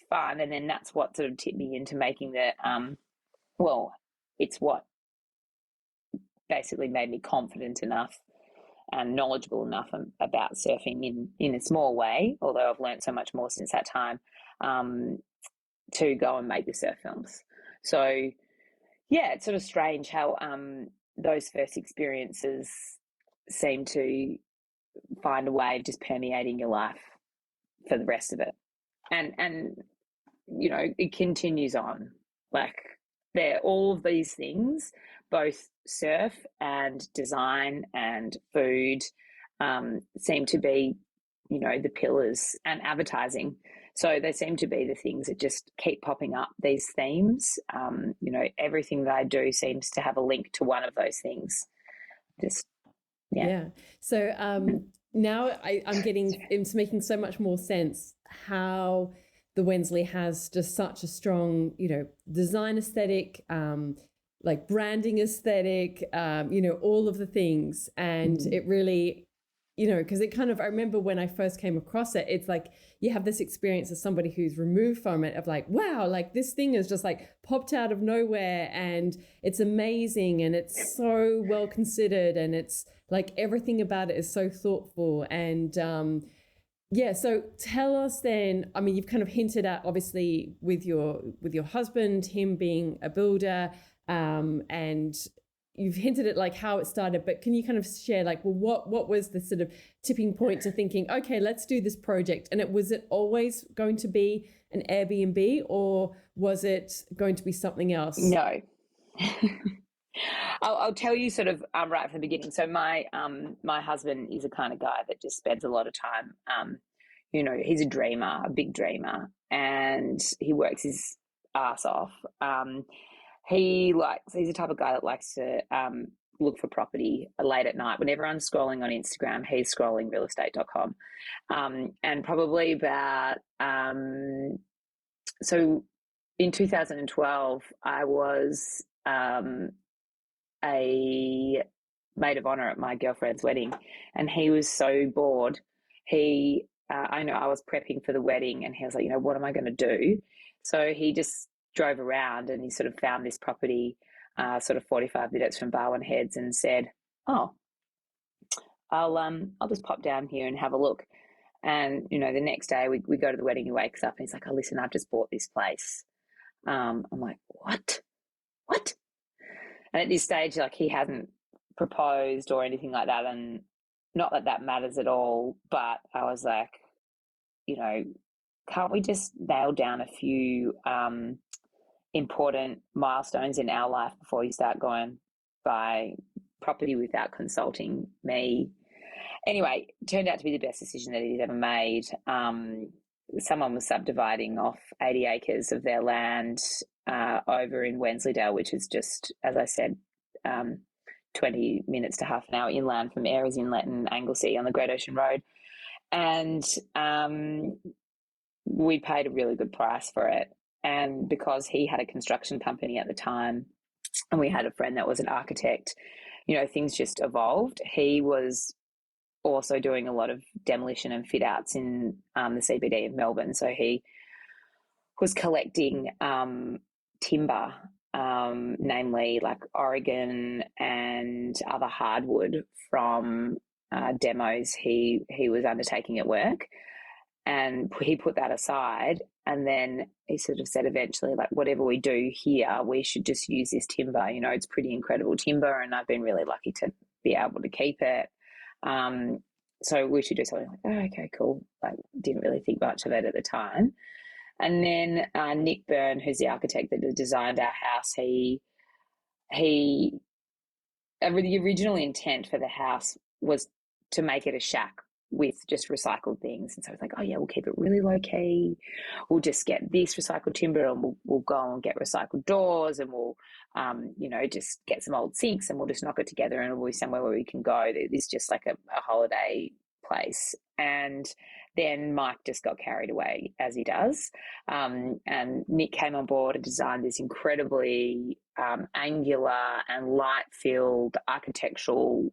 fun, and then that's what sort of tipped me into making the it's what basically made me confident enough and knowledgeable enough about surfing in a small way, although I've learned so much more since that time, to go and make the surf films. So yeah, it's sort of strange how those first experiences seem to find a way of just permeating your life for the rest of it. And it continues on. Like they're all of these things, both surf and design and food, seem to be the pillars and advertising. So they seem to be the things that just keep popping up, these themes. Everything that I do seems to have a link to one of those things. Just, yeah. Yeah. So now it's making so much more sense how the Wensley has just such a strong, design aesthetic, like branding aesthetic, all of the things. And it really, because it kind of, I remember when I first came across it, it's like you have this experience as somebody who's removed from it of like, wow, like this thing is just like popped out of nowhere and it's amazing and it's so well considered and it's like everything about it is so thoughtful. And so tell us then, I mean, you've kind of hinted at obviously with your husband, him being a builder, and you've hinted at like how it started, but can you kind of share like, well, what was the sort of tipping point to thinking, okay, let's do this project? And was it always going to be an Airbnb or was it going to be something else? No. I'll tell you sort of right from the beginning. So my husband is a kind of guy that just spends a lot of time. He's a dreamer, a big dreamer, and he works his ass off. He's the type of guy that likes to look for property late at night. When everyone's scrolling on Instagram, he's scrolling realestate.com. And probably about so in 2012, I was a maid of honor at my girlfriend's wedding, and he was so bored. I know I was prepping for the wedding, and he was like, what am I going to do? So he just drove around and he sort of found this property sort of 45 minutes from Barwon Heads and said, oh, I'll just pop down here and have a look. And, the next day we go to the wedding, he wakes up and he's like, oh, listen, I've just bought this place. I'm like, what? And at this stage, like, he hasn't proposed or anything like that. And not that that matters at all, but I was like, can't we just nail down a few important milestones in our life before you start going buy property without consulting me? Anyway, it turned out to be the best decision that he's ever made. Someone was subdividing off 80 acres of their land over in Wensleydale, which is just, as I said, 20 minutes to half an hour inland from Ayers Inlet and Anglesey on the Great Ocean Road. And we paid a really good price for it. And because he had a construction company at the time and we had a friend that was an architect, things just evolved. He was also doing a lot of demolition and fit outs in the CBD of Melbourne. So he was collecting timber, namely like Oregon and other hardwood from demos he was undertaking at work. And he put that aside, and then he sort of said eventually, like, whatever we do here, we should just use this timber. It's pretty incredible timber, and I've been really lucky to be able to keep it. So we should do something like, oh, okay, cool. Like, didn't really think much of it at the time. And then Nick Byrne, who's the architect that designed our house, the original intent for the house was to make it a shack with just recycled things. And so it's like, oh yeah, we'll keep it really low key. We'll just get this recycled timber and we'll go and get recycled doors and we'll, just get some old sinks and we'll just knock it together and it'll be somewhere where we can go. It's just like a holiday place. And then Mike just got carried away, as he does. And Nick came on board and designed this incredibly angular and light-filled architectural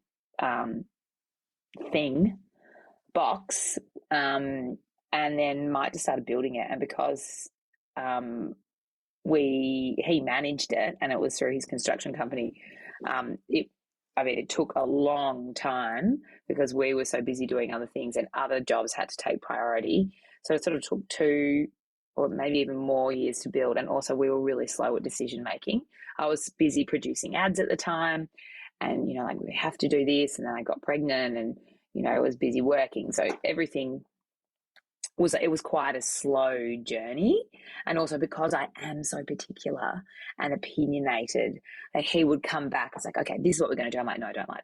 box, and then Mike just started building it. And because he managed it and it was through his construction company, it took a long time because we were so busy doing other things and other jobs had to take priority. So it sort of took 2 or maybe even more years to build. And also we were really slow at decision making. I was busy producing ads at the time and, we have to do this. And then I got pregnant and, I was busy working. So everything was quite a slow journey. And also because I am so particular and opinionated, like he would come back. It's like, okay, this is what we're going to do. I'm like, no, I don't like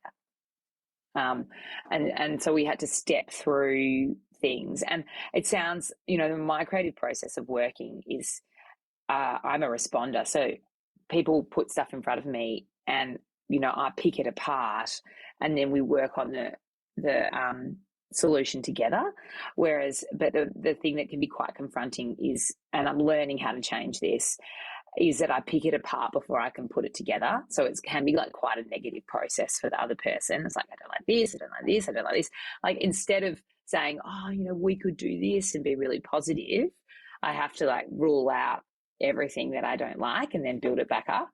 that. And so we had to step through things. And it sounds, my creative process of working is I'm a responder. So people put stuff in front of me and, I pick it apart and then we work on the solution together. But the thing that can be quite confronting is, and I'm learning how to change this, is that I pick it apart before I can put it together. So it can be like quite a negative process for the other person. It's like, I don't like this, I don't like this, I don't like this. Like, instead of saying, we could do this and be really positive, I have to like rule out everything that I don't like and then build it back up.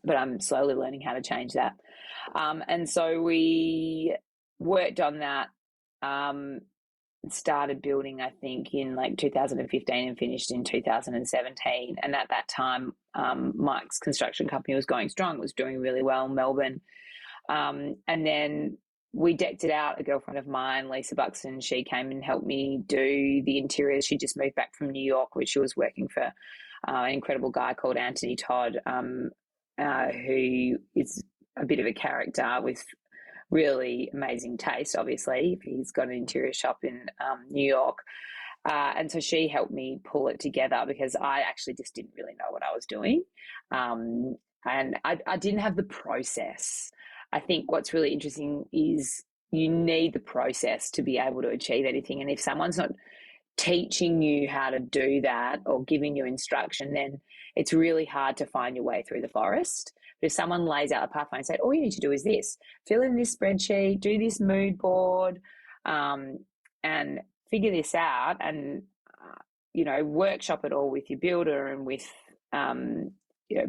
But I'm slowly learning how to change that. And so we worked on that, started building, I think, in like 2015 and finished in 2017. And at that time, Mike's construction company was going strong, was doing really well in Melbourne. And then we decked it out. A girlfriend of mine, Lisa Buxton, she came and helped me do the interiors. She just moved back from New York, where she was working for an incredible guy called Anthony Todd, who is a bit of a character with really amazing taste, obviously. He's got an interior shop in New York. And so she helped me pull it together because I actually just didn't really know what I was doing. And I didn't have the process. I think what's really interesting is you need the process to be able to achieve anything. And if someone's not teaching you how to do that or giving you instruction, then it's really hard to find your way through the forest. But if someone lays out a pathway and say, all you need to do is this, fill in this spreadsheet, do this mood board, and figure this out, and workshop it all with your builder and with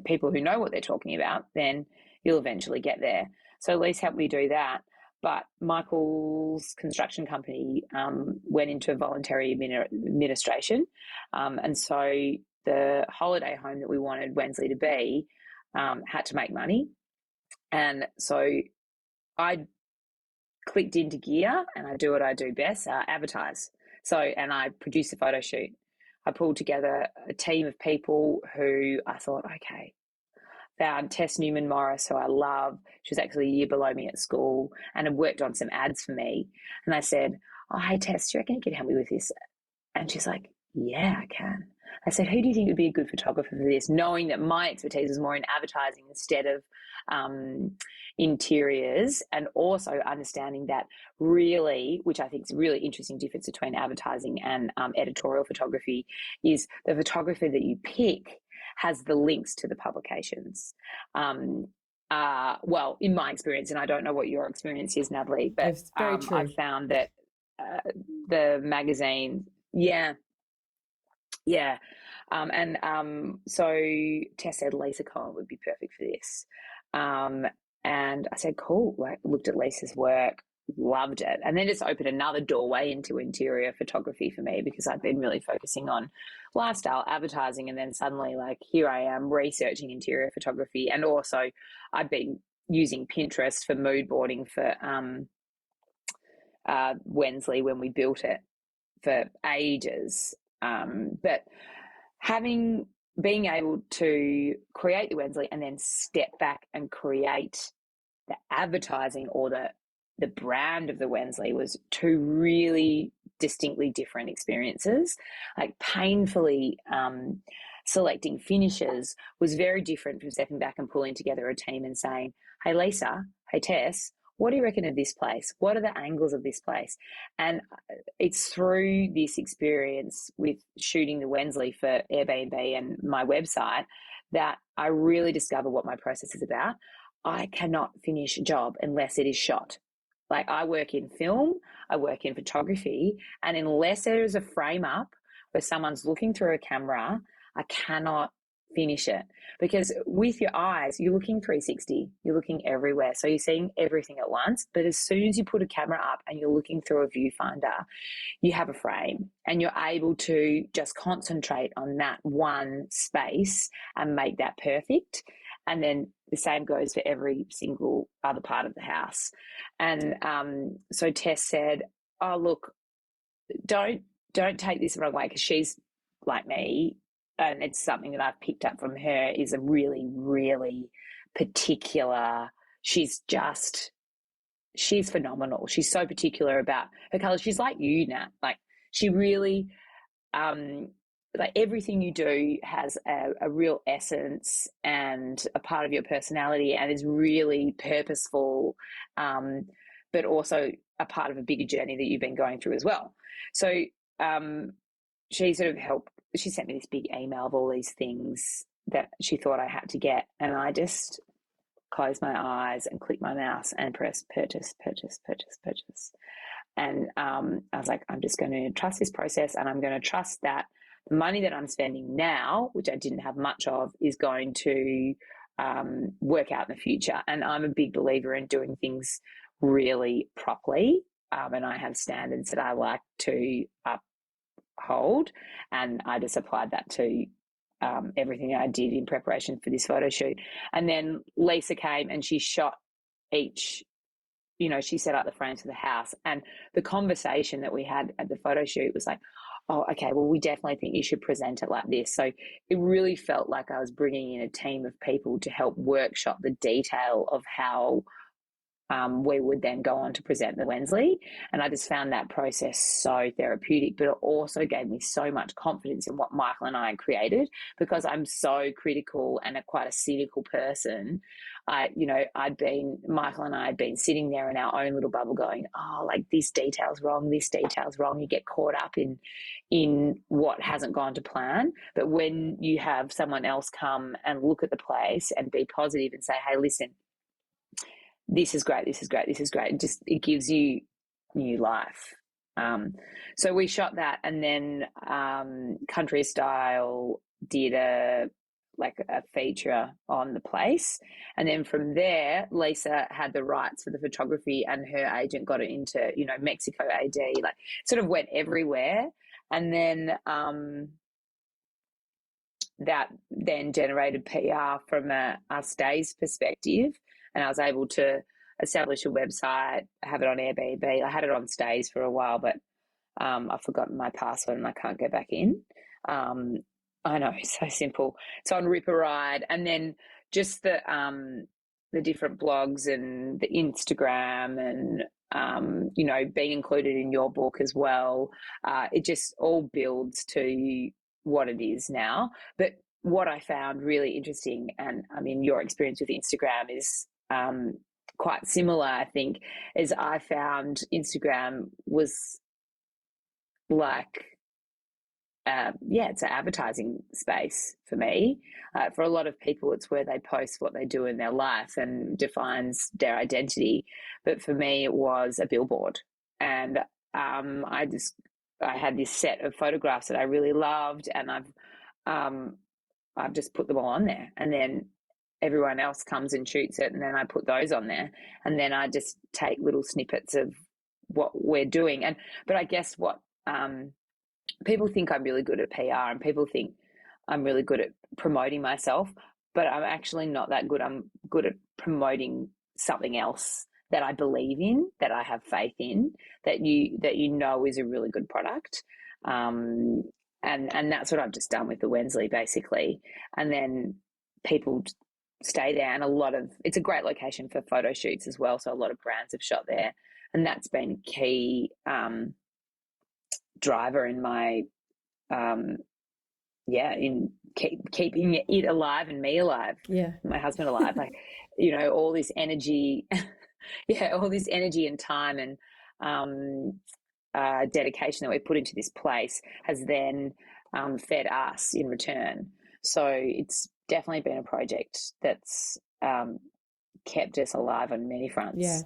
people who know what they're talking about, then you'll eventually get there. So Lise helped me do that. But Michael's construction company went into voluntary administration. And so the holiday home that we wanted Wensley to be had to make money. And so I clicked into gear and I do what I do best, advertise. And I produced a photo shoot. I pulled together a team of people who I thought, okay, found Tess Newman Morris, who I love. She was actually a year below me at school and had worked on some ads for me. And I said, oh, hey, Tess, do you reckon you can help me with this? And she's like, yeah, I can. I said, who do you think would be a good photographer for this? Knowing that my expertise is more in advertising instead of interiors, and also understanding that really, which I think is a really interesting difference between advertising and editorial photography, is the photographer that you pick has the links to the publications. Well, in my experience, and I don't know what your experience is, Natalie, but It's very true. I've found that the magazine, yeah. So Tess said Lisa Cohen would be perfect for this. And I said, cool. Like, looked at Lisa's work, loved it. And then just opened another doorway into interior photography for me, because I'd been really focusing on lifestyle advertising. And then suddenly, like, here I am researching interior photography. And also I'd been using Pinterest for mood boarding for Wensley when we built it for ages. But being able to create the Wensley and then step back and create the advertising or the brand of the Wensley was two really distinctly different experiences. Like, painfully selecting finishes was very different from stepping back and pulling together a team and saying, hey, Lisa, hey, Tess, what do you reckon of this place? What are the angles of this place? And it's through this experience with shooting the Wensley for Airbnb and my website that I really discover what my process is about. I cannot finish a job unless it is shot. Like, I work in film, I work in photography, and unless there is a frame up where someone's looking through a camera, I cannot finish it. Because with your eyes, you're looking 360, you're looking everywhere. So you're seeing everything at once. But as soon as you put a camera up and you're looking through a viewfinder, you have a frame and you're able to just concentrate on that one space and make that perfect. And then the same goes for every single other part of the house. And so Tess said, oh, look, don't take this the wrong way, because she's like me, and it's something that I've picked up from her, is a really, really particular, she's she's phenomenal. She's so particular about her colours. She's like you, Nat. Like, she really, like, everything you do has a real essence and a part of your personality, and is really purposeful, but also a part of a bigger journey that you've been going through as well. So she sort of helped. She sent me this big email of all these things that she thought I had to get, and I just closed my eyes and clicked my mouse and pressed purchase, purchase, purchase, purchase. And I was like, I'm just going to trust this process, and I'm going to trust that the money that I'm spending now, which I didn't have much of, is going to work out in the future. And I'm a big believer in doing things really properly. And I have standards that I like to uphold. And I just applied that to everything I did in preparation for this photo shoot. And then Lisa came and she shot each, she set up the frames for the house. And the conversation that we had at the photo shoot was like, oh, okay, well, we definitely think you should present it like this. So it really felt like I was bringing in a team of people to help workshop the detail of how we would then go on to present the Wensley. And I just found that process so therapeutic, but it also gave me so much confidence in what Michael and I created, because I'm so critical and quite a cynical person. Michael and I had been sitting there in our own little bubble going, oh, like, this detail's wrong, this detail's wrong. You get caught up in what hasn't gone to plan. But when you have someone else come and look at the place and be positive and say, hey, listen, this is great, this is great, this is great, it gives you new life. So we shot that, and then Country Style did a feature on the place. And then from there, Lisa had the rights for the photography, and her agent got it into, Mexico AD, like, sort of went everywhere. And then that then generated PR from a stays perspective. And I was able to establish a website, have it on Airbnb. I had it on stays for a while, but I've forgotten my password and I can't go back in. I know, so simple. It's on Ripper Ride. And then just the different blogs and the Instagram and, being included in your book as well. It just all builds to what it is now. But what I found really interesting, and I mean, your experience with Instagram is quite similar, I think, is I found Instagram was like, it's an advertising space for me. For a lot of people, it's where they post what they do in their life and defines their identity. But for me, it was a billboard. And I had this set of photographs that I really loved, and I've just put them all on there. And then everyone else comes and shoots it, and then I put those on there, and then I just take little snippets of what we're doing. But I guess what people think I'm really good at PR, and people think I'm really good at promoting myself, but I'm actually not that good. I'm good at promoting something else that I believe in, that I have faith in, that is a really good product. And that's what I've just done with the Wensley, basically. And then people stay there, and it's a great location for photo shoots as well. So a lot of brands have shot there, and that's been a key driver in my in keeping it alive and me alive, my husband alive. Like, all this energy, all this energy and time and dedication that we put into this place has then fed us in return. So it's definitely been a project that's kept us alive on many fronts,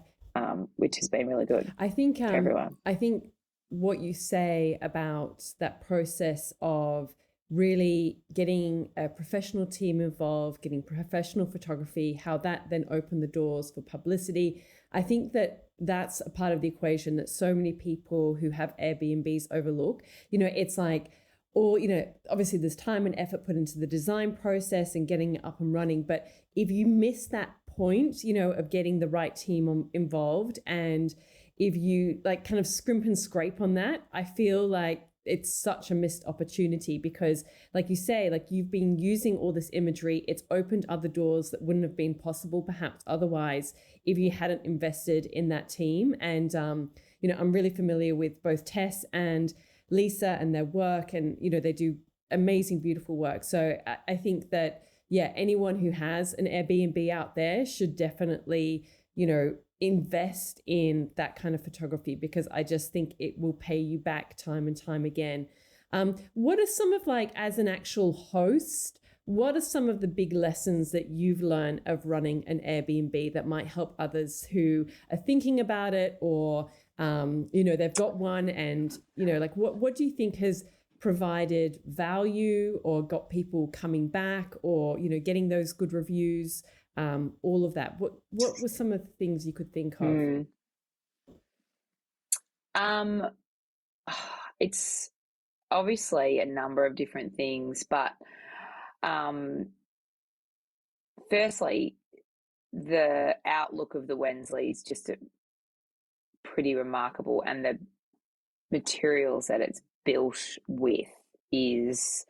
which has been really good. I think for everyone. I think what you say about that process of really getting a professional team involved, getting professional photography, how that then opened the doors for publicity. I think that's a part of the equation that so many people who have Airbnbs overlook. It's like, or, obviously there's time and effort put into the design process and getting it up and running. But if you miss that point, of getting the right team involved, and if you kind of scrimp and scrape on that, I feel like it's such a missed opportunity because, like you say, like you've been using all this imagery, it's opened other doors that wouldn't have been possible perhaps otherwise if you hadn't invested in that team. And I'm really familiar with both Tess and Lisa and their work, and they do amazing, beautiful work. So I think that, yeah, anyone who has an Airbnb out there should definitely invest in that kind of photography, because I just think it will pay you back time and time again. What are some of, like, as an actual host, what are some of the big lessons that you've learned of running an Airbnb that might help others who are thinking about it, or they've got one, and like what do you think has provided value or got people coming back, or getting those good reviews, all of that? What were some of the things you could think of? It's obviously a number of different things, but firstly, the outlook of the Wensley is just pretty remarkable, and the materials that it's built with is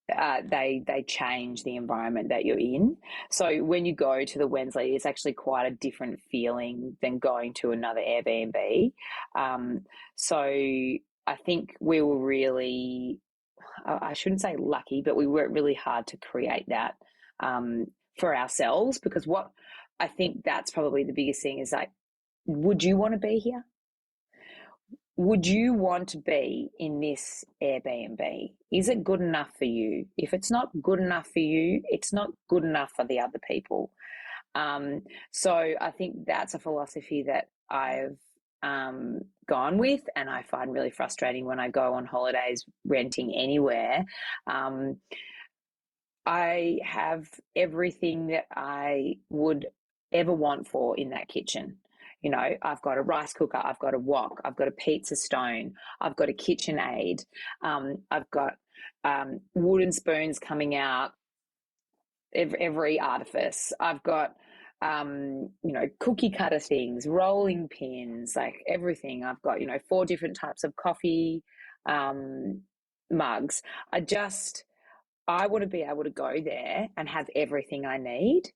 they change the environment that you're in. So when you go to the Wensley, it's actually quite a different feeling than going to another Airbnb. So I think we were really, I shouldn't say lucky, but we worked really hard to create that for ourselves, because what I think that's probably the biggest thing is, like, would you want to be here? Would you want to be in this Airbnb? Is it good enough for you? If it's not good enough for you, it's not good enough for the other people. So I think that's a philosophy that I've gone with, and I find really frustrating when I go on holidays renting anywhere. I have everything that I would ever want for in that kitchen. I've got a rice cooker, I've got a wok, I've got a pizza stone, I've got a KitchenAid, I've got wooden spoons coming out, every artifice. I've got, cookie cutter things, rolling pins, like everything. I've got, 4 different types of coffee mugs. I want to be able to go there and have everything I need.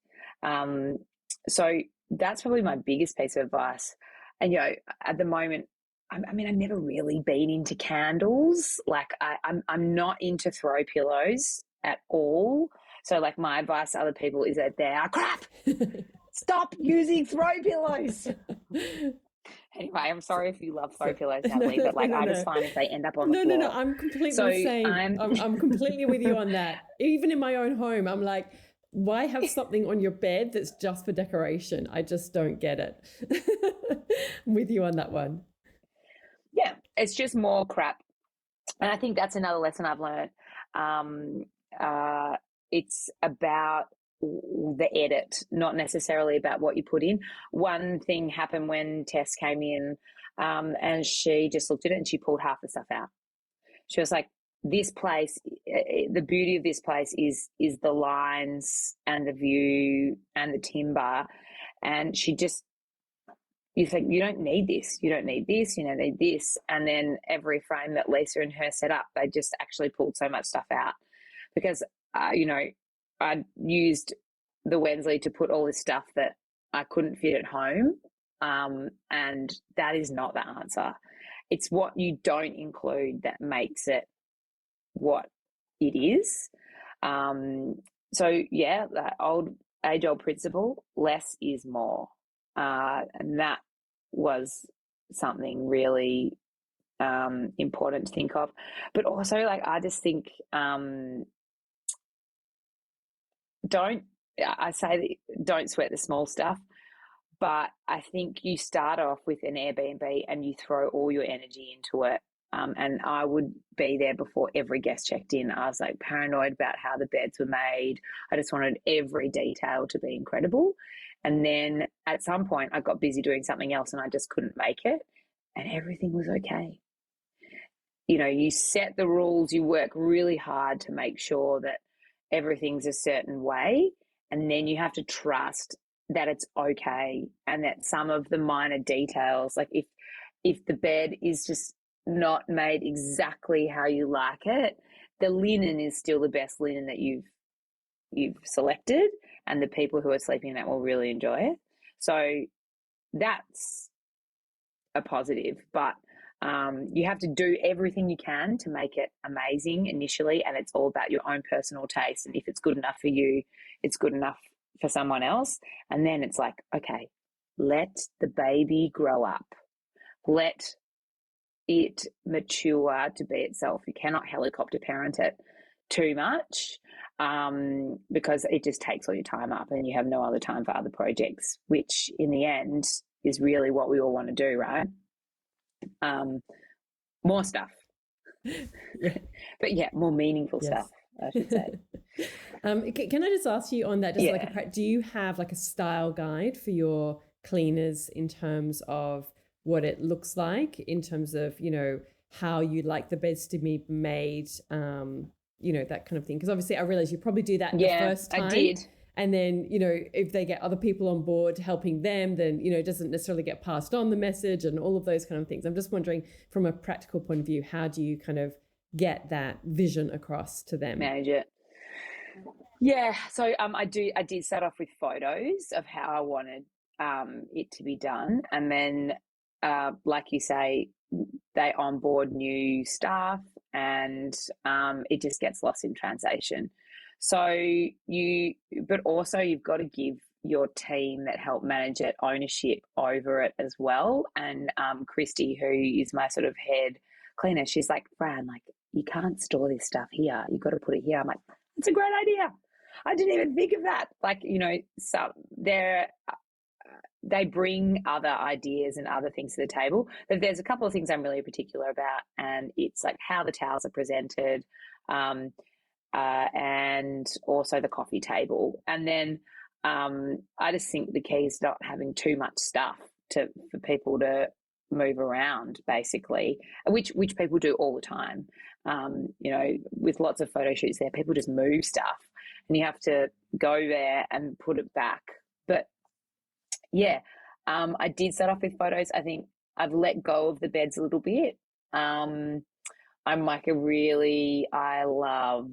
So that's probably my biggest piece of advice. And, at the moment, I've never really been into candles. Like I'm not into throw pillows at all. So, like, my advice to other people is that they are crap. Stop using throw pillows. Anyway, I'm sorry if you love throw pillows, Natalie, but I just find if they end up on the floor. No, I'm completely the same. I'm completely with you on that. Even in my own home, I'm like, why have something on your bed that's just for decoration? I just don't get it. I'm with you on that one. Yeah, it's just more crap. And I think that's another lesson I've learned. It's about the edit, not necessarily about what you put in. One thing happened when Tess came in, and she just looked at it and she pulled half the stuff out. She was like, this place, the beauty of this place is the lines and the view and the timber. And you think, you don't need this, you don't need this, you don't need this. And then every frame that Lisa and her set up, they just actually pulled so much stuff out, because, I used the Wensley to put all this stuff that I couldn't fit at home. And that is not the answer. It's what you don't include that makes it what it is. So yeah, that age-old principle, less is more. And that was something really important to think of. But also, like, I just think, don't sweat the small stuff, but I think you start off with an Airbnb and you throw all your energy into it. And I would be there before every guest checked in. I was like paranoid about how the beds were made. I just wanted every detail to be incredible. And then at some point I got busy doing something else and I just couldn't make it, and everything was okay. You set the rules, you work really hard to make sure that everything's a certain way, and then you have to trust that it's okay, and that some of the minor details, like if the bed is just not made exactly how you like it, the linen is still the best linen that you've selected, and the people who are sleeping in that will really enjoy it. So that's a positive, but you have to do everything you can to make it amazing initially, and it's all about your own personal taste. And if it's good enough for you, it's good enough for someone else. And then it's like, okay, let the baby grow up. Let it mature to be itself. You cannot helicopter parent it too much, because it just takes all your time up and you have no other time for other projects, which in the end is really what we all want to do, right? More stuff. Yeah. But yeah, more meaningful stuff, I should say. Can I just ask you on that, just Yeah. do you have like a style guide for your cleaners in terms of what it looks like, in terms of, how you like the beds to be made, that kind of thing? Because obviously I realize you probably do that the first time. I did. And then, if they get other people on board helping them, then, it doesn't necessarily get passed on the message and all of those kind of things. I'm just wondering, from a practical point of view, how do you kind of get that vision across to them? Manage it. Yeah. So I did start off with photos of how I wanted it to be done. And then, like you say, they onboard new staff, and it just gets lost in translation. So but also you've got to give your team that help manage it ownership over it as well. And Christy, who is my sort of head cleaner, she's like, Fran, like, you can't store this stuff here. You've got to put it here. I'm like, that's a great idea. I didn't even think of that. Like, so they bring other ideas and other things to the table. But there's a couple of things I'm really particular about, and it's like how the towels are presented, and also the coffee table. And then I just think the key is not having too much stuff for people to move around, basically, which people do all the time. With lots of photo shoots there, people just move stuff, and you have to go there and put it back. But yeah, I did start off with photos. I think I've let go of the beds a little bit. I'm like I love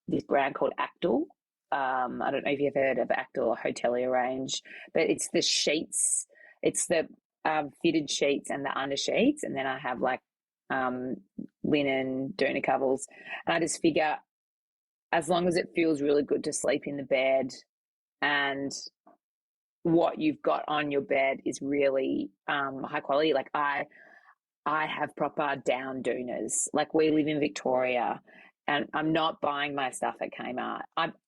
this brand called Actal. I don't know if you've heard of Actal or Hotelier range, but it's the sheets. It's the fitted sheets and the under sheets, and then I have like linen doona covers. And I just figure, as long as it feels really good to sleep in the bed, and what you've got on your bed is really high quality. Like I have proper down doonas. Like, we live in Victoria, and I'm not buying my stuff at Kmart.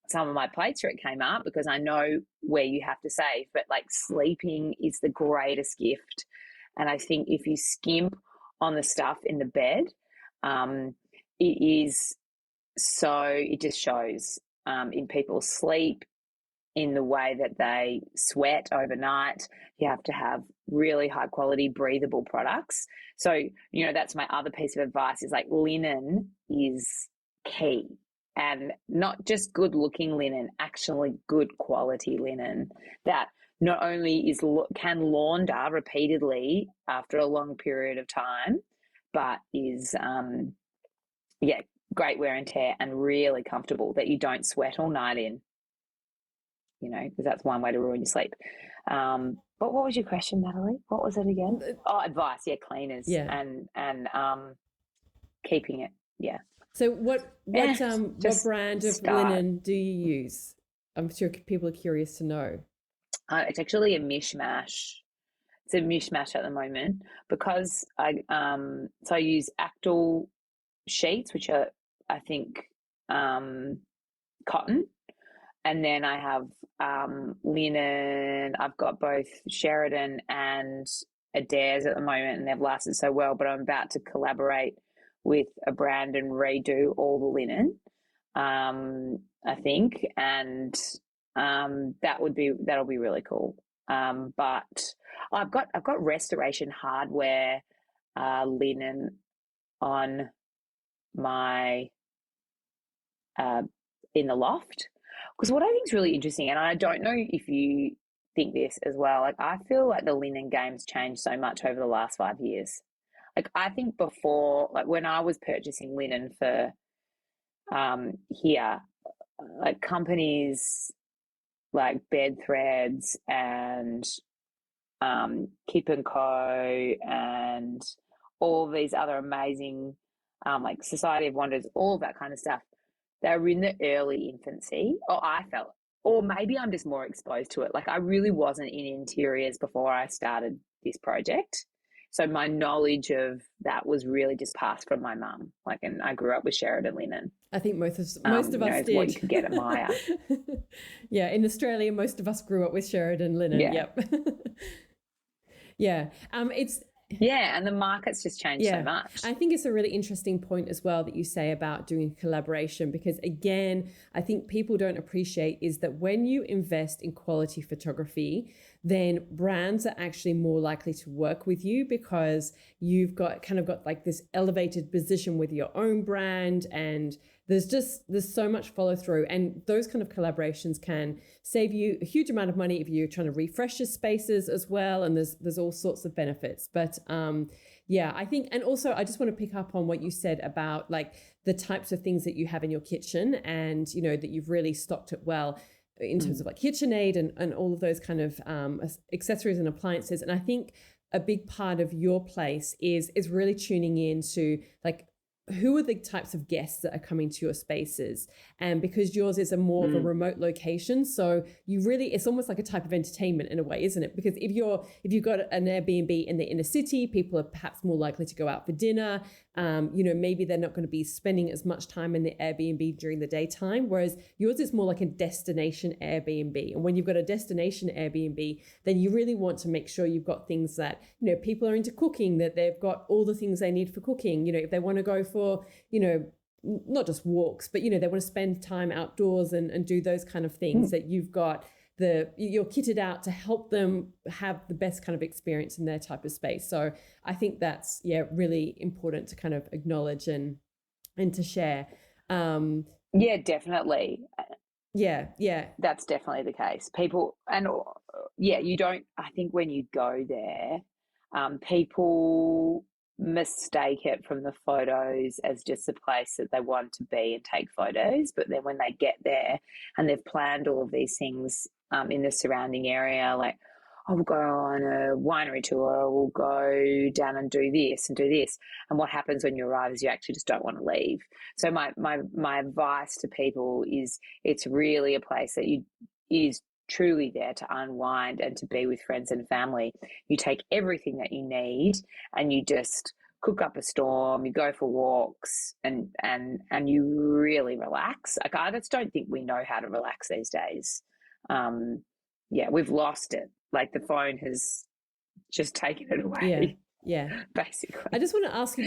Some of my plates are at Kmart because I know where you have to save, but like, sleeping is the greatest gift. And I think if you skimp on the stuff in the bed, it just shows in people's sleep, in the way that they sweat overnight. You have to have really high quality breathable products. So, that's my other piece of advice, is like, linen is key, and not just good looking linen, actually good quality linen that not only can launder repeatedly after a long period of time, but is, great wear and tear and really comfortable, that you don't sweat all night in. Because that's one way to ruin your sleep. But what was your question, Natalie? What was it again? Oh, advice. Yeah, cleaners. Yeah. And keeping it. Yeah. So what brand of linen do you use? I'm sure people are curious to know. It's actually a mishmash. It's a mishmash at the moment, because I use Actal sheets, which are, I think, cotton. And then I have linen. I've got both Sheridan and Adair's at the moment, and they've lasted so well. But I'm about to collaborate with a brand and redo all the linen, I think, and that'll be really cool. But I've got Restoration Hardware linen on my in the loft. Because what I think is really interesting, and I don't know if you think this as well. Like, I feel like the linen game's changed so much over the last 5 years. Like, I think before, like when I was purchasing linen for here, like companies like Bed Threads and Kip and Co and all these other amazing like Society of Wonders, all of that kind of stuff. They were in the early infancy, or I felt, or maybe I'm just more exposed to it. Like, I really wasn't in interiors before I started this project. So my knowledge of that was really just passed from my mum. Like, and I grew up with Sheridan linen. I think most of us did. What you could get at Maya. Yeah, in Australia, most of us grew up with Sheridan linen. Yeah. Yep. Yeah. And the market's just changed so much. I think it's a really interesting point as well that you say about doing collaboration, because again, I think people don't appreciate is that when you invest in quality photography, then brands are actually more likely to work with you because you've got like this elevated position with your own brand, and there's so much follow through, and those kind of collaborations can save you a huge amount of money if you're trying to refresh your spaces as well, and there's all sorts of benefits. But I think, and also I just want to pick up on what you said about like the types of things that you have in your kitchen, and that you've really stocked it well in terms of like KitchenAid and all of those kind of accessories and appliances. And I think a big part of your place is really tuning in to like, who are the types of guests that are coming to your spaces? And because yours is a more of a remote location, so it's almost like a type of entertainment in a way, isn't it? Because if you've got an Airbnb in the inner city, people are perhaps more likely to go out for dinner. Maybe they're not going to be spending as much time in the Airbnb during the daytime, whereas yours is more like a destination Airbnb. And when you've got a destination Airbnb, then you really want to make sure you've got things that, people are into cooking, that they've got all the things they need for cooking. If they want to go for, not just walks, but, they want to spend time outdoors and do those kind of things, that you've got you're kitted out to help them have the best kind of experience in their type of space. So I think that's really important to kind of acknowledge and to share. Definitely. Yeah. That's definitely the case. People, and you don't, I think when you go there, people mistake it from the photos as just a place that they want to be and take photos. But then when they get there and they've planned all of these things in the surrounding area, like, oh, we'll go on a winery tour, or we'll go down and do this and do this. And what happens when you arrive is you actually just don't want to leave. So my advice to people is, it's really a place that is truly there to unwind and to be with friends and family. You take everything that you need and you just cook up a storm, you go for walks, and you really relax. Like, I just don't think we know how to relax these days. We've lost it. Like, the phone has just taken it away. Yeah. Basically. I just want to ask you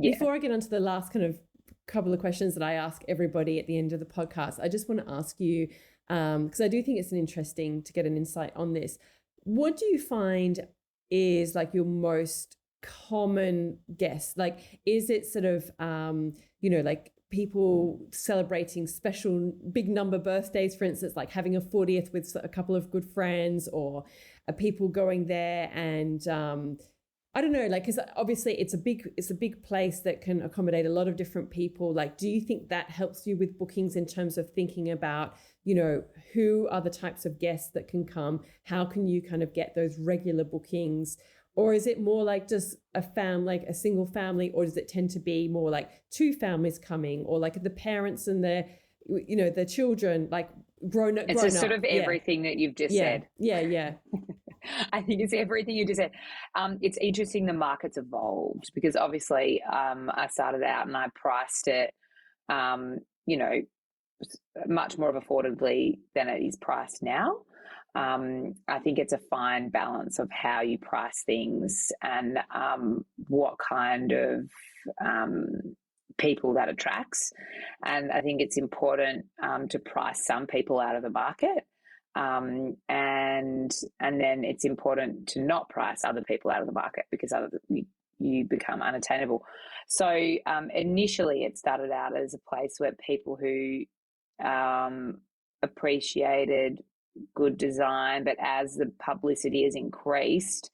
before I get onto the last kind of couple of questions that I ask everybody at the end of the podcast, I just want to ask you, because I do think it's interesting to get an insight on this. What do you find is like your most common guest? Like, is it sort of, like people celebrating special big number birthdays, for instance, like having a 40th with a couple of good friends, or are people going there and, I don't know, like, because obviously it's a big place that can accommodate a lot of different people. Like, do you think that helps you with bookings in terms of thinking about, who are the types of guests that can come? How can you kind of get those regular bookings? Or is it more like just a single family, or does it tend to be more like two families coming, or like the parents and their children, like grown up? It's sort of everything that you've just said. Yeah. I think it's everything you just said. It's interesting, the market's evolved, because obviously I started out and I priced it, much more affordably than it is priced now. I think it's a fine balance of how you price things and what kind of people that attracts. And I think it's important to price some people out of the market. And then it's important to not price other people out of the market, because you become unattainable. So initially it started out as a place where people who appreciated good design, but as the publicity has increased,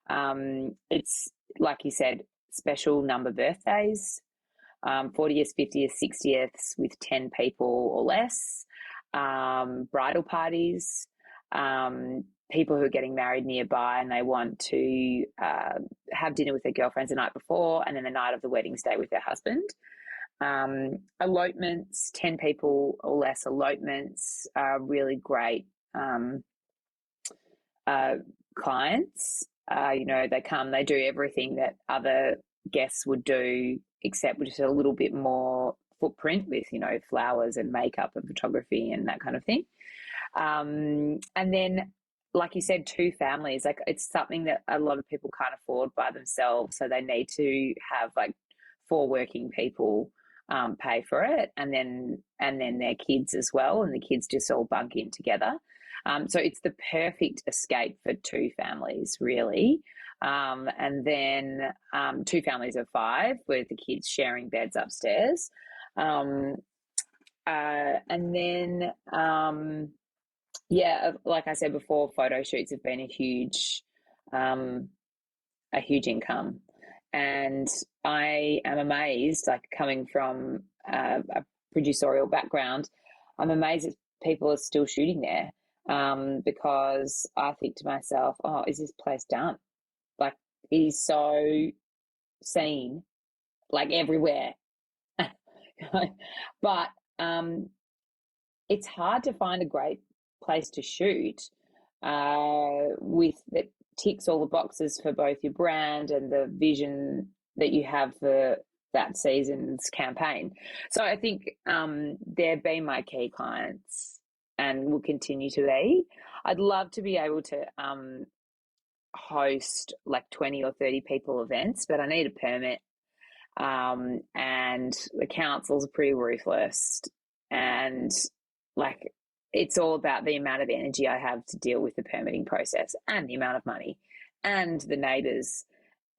it's like you said, special number birthdays, 40th, 50th, 60th with 10 people or less, bridal parties, people who are getting married nearby and they want to have dinner with their girlfriends the night before and then the night of the wedding stay with their husband. Elopements, 10 people or less elopements are really great clients. They come, they do everything that other guests would do, except with just a little bit more footprint with, flowers and makeup and photography and that kind of thing. And then, like you said, two families, like it's something that a lot of people can't afford by themselves. So they need to have like 4 working people pay for it, and then their kids as well, and the kids just all bunk in together. So it's the perfect escape for 2 families, really. And then 2 families of 5 with the kids sharing beds upstairs. And then, like I said before, photo shoots have been a huge income. And I am amazed, like coming from a producerial background, I'm amazed that people are still shooting there. Because I think to myself, oh, is this place done? Like, it is so seen, like everywhere. But it's hard to find a great place to shoot with that ticks all the boxes for both your brand and the vision that you have for that season's campaign. So I think they've been my key clients and will continue to be. I'd love to be able to host like 20 or 30 people events, but I need a permit. And the councils are pretty ruthless, and like it's all about the amount of energy I have to deal with the permitting process and the amount of money and the neighbours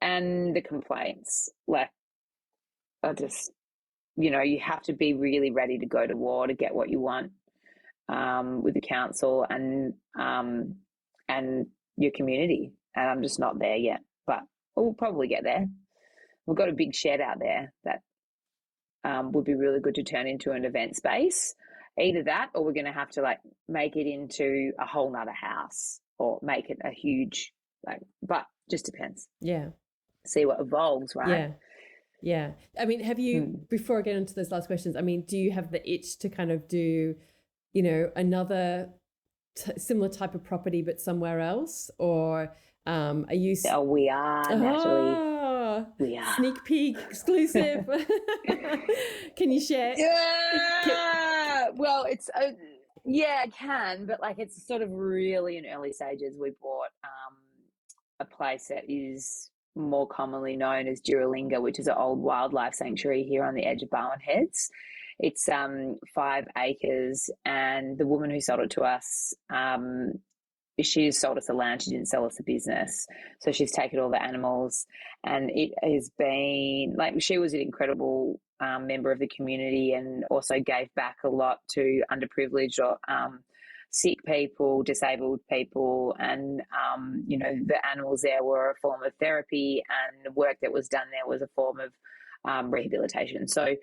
and the complaints. Like, I just, you have to be really ready to go to war to get what you want with the council and your community. And I'm just not there yet, but we'll probably get there. We've got a big shed out there that would be really good to turn into an event space. Either that, or we're going to have to like make it into a whole nother house or make it a huge, but just depends. Yeah. See what evolves, right? Yeah. Yeah. I mean, have you, before I get into those last questions, I mean, do you have the itch to kind of do, another similar type of property, but somewhere else? Or are you? Oh, we are, Natalie. We are. Sneak peek exclusive. Can you share? Yeah. Well, it's, I can, but like it's sort of really in early stages. We bought a place that is more commonly known as Duralinga, which is an old wildlife sanctuary here on the edge of Barwon Heads. It's 5 acres, and the woman who sold it to us, she sold us the land. She didn't sell us the business, so she's taken all the animals, and it has been like she was an incredible member of the community, and also gave back a lot to underprivileged or sick people, disabled people, and the animals there were a form of therapy, and the work that was done there was a form of rehabilitation. So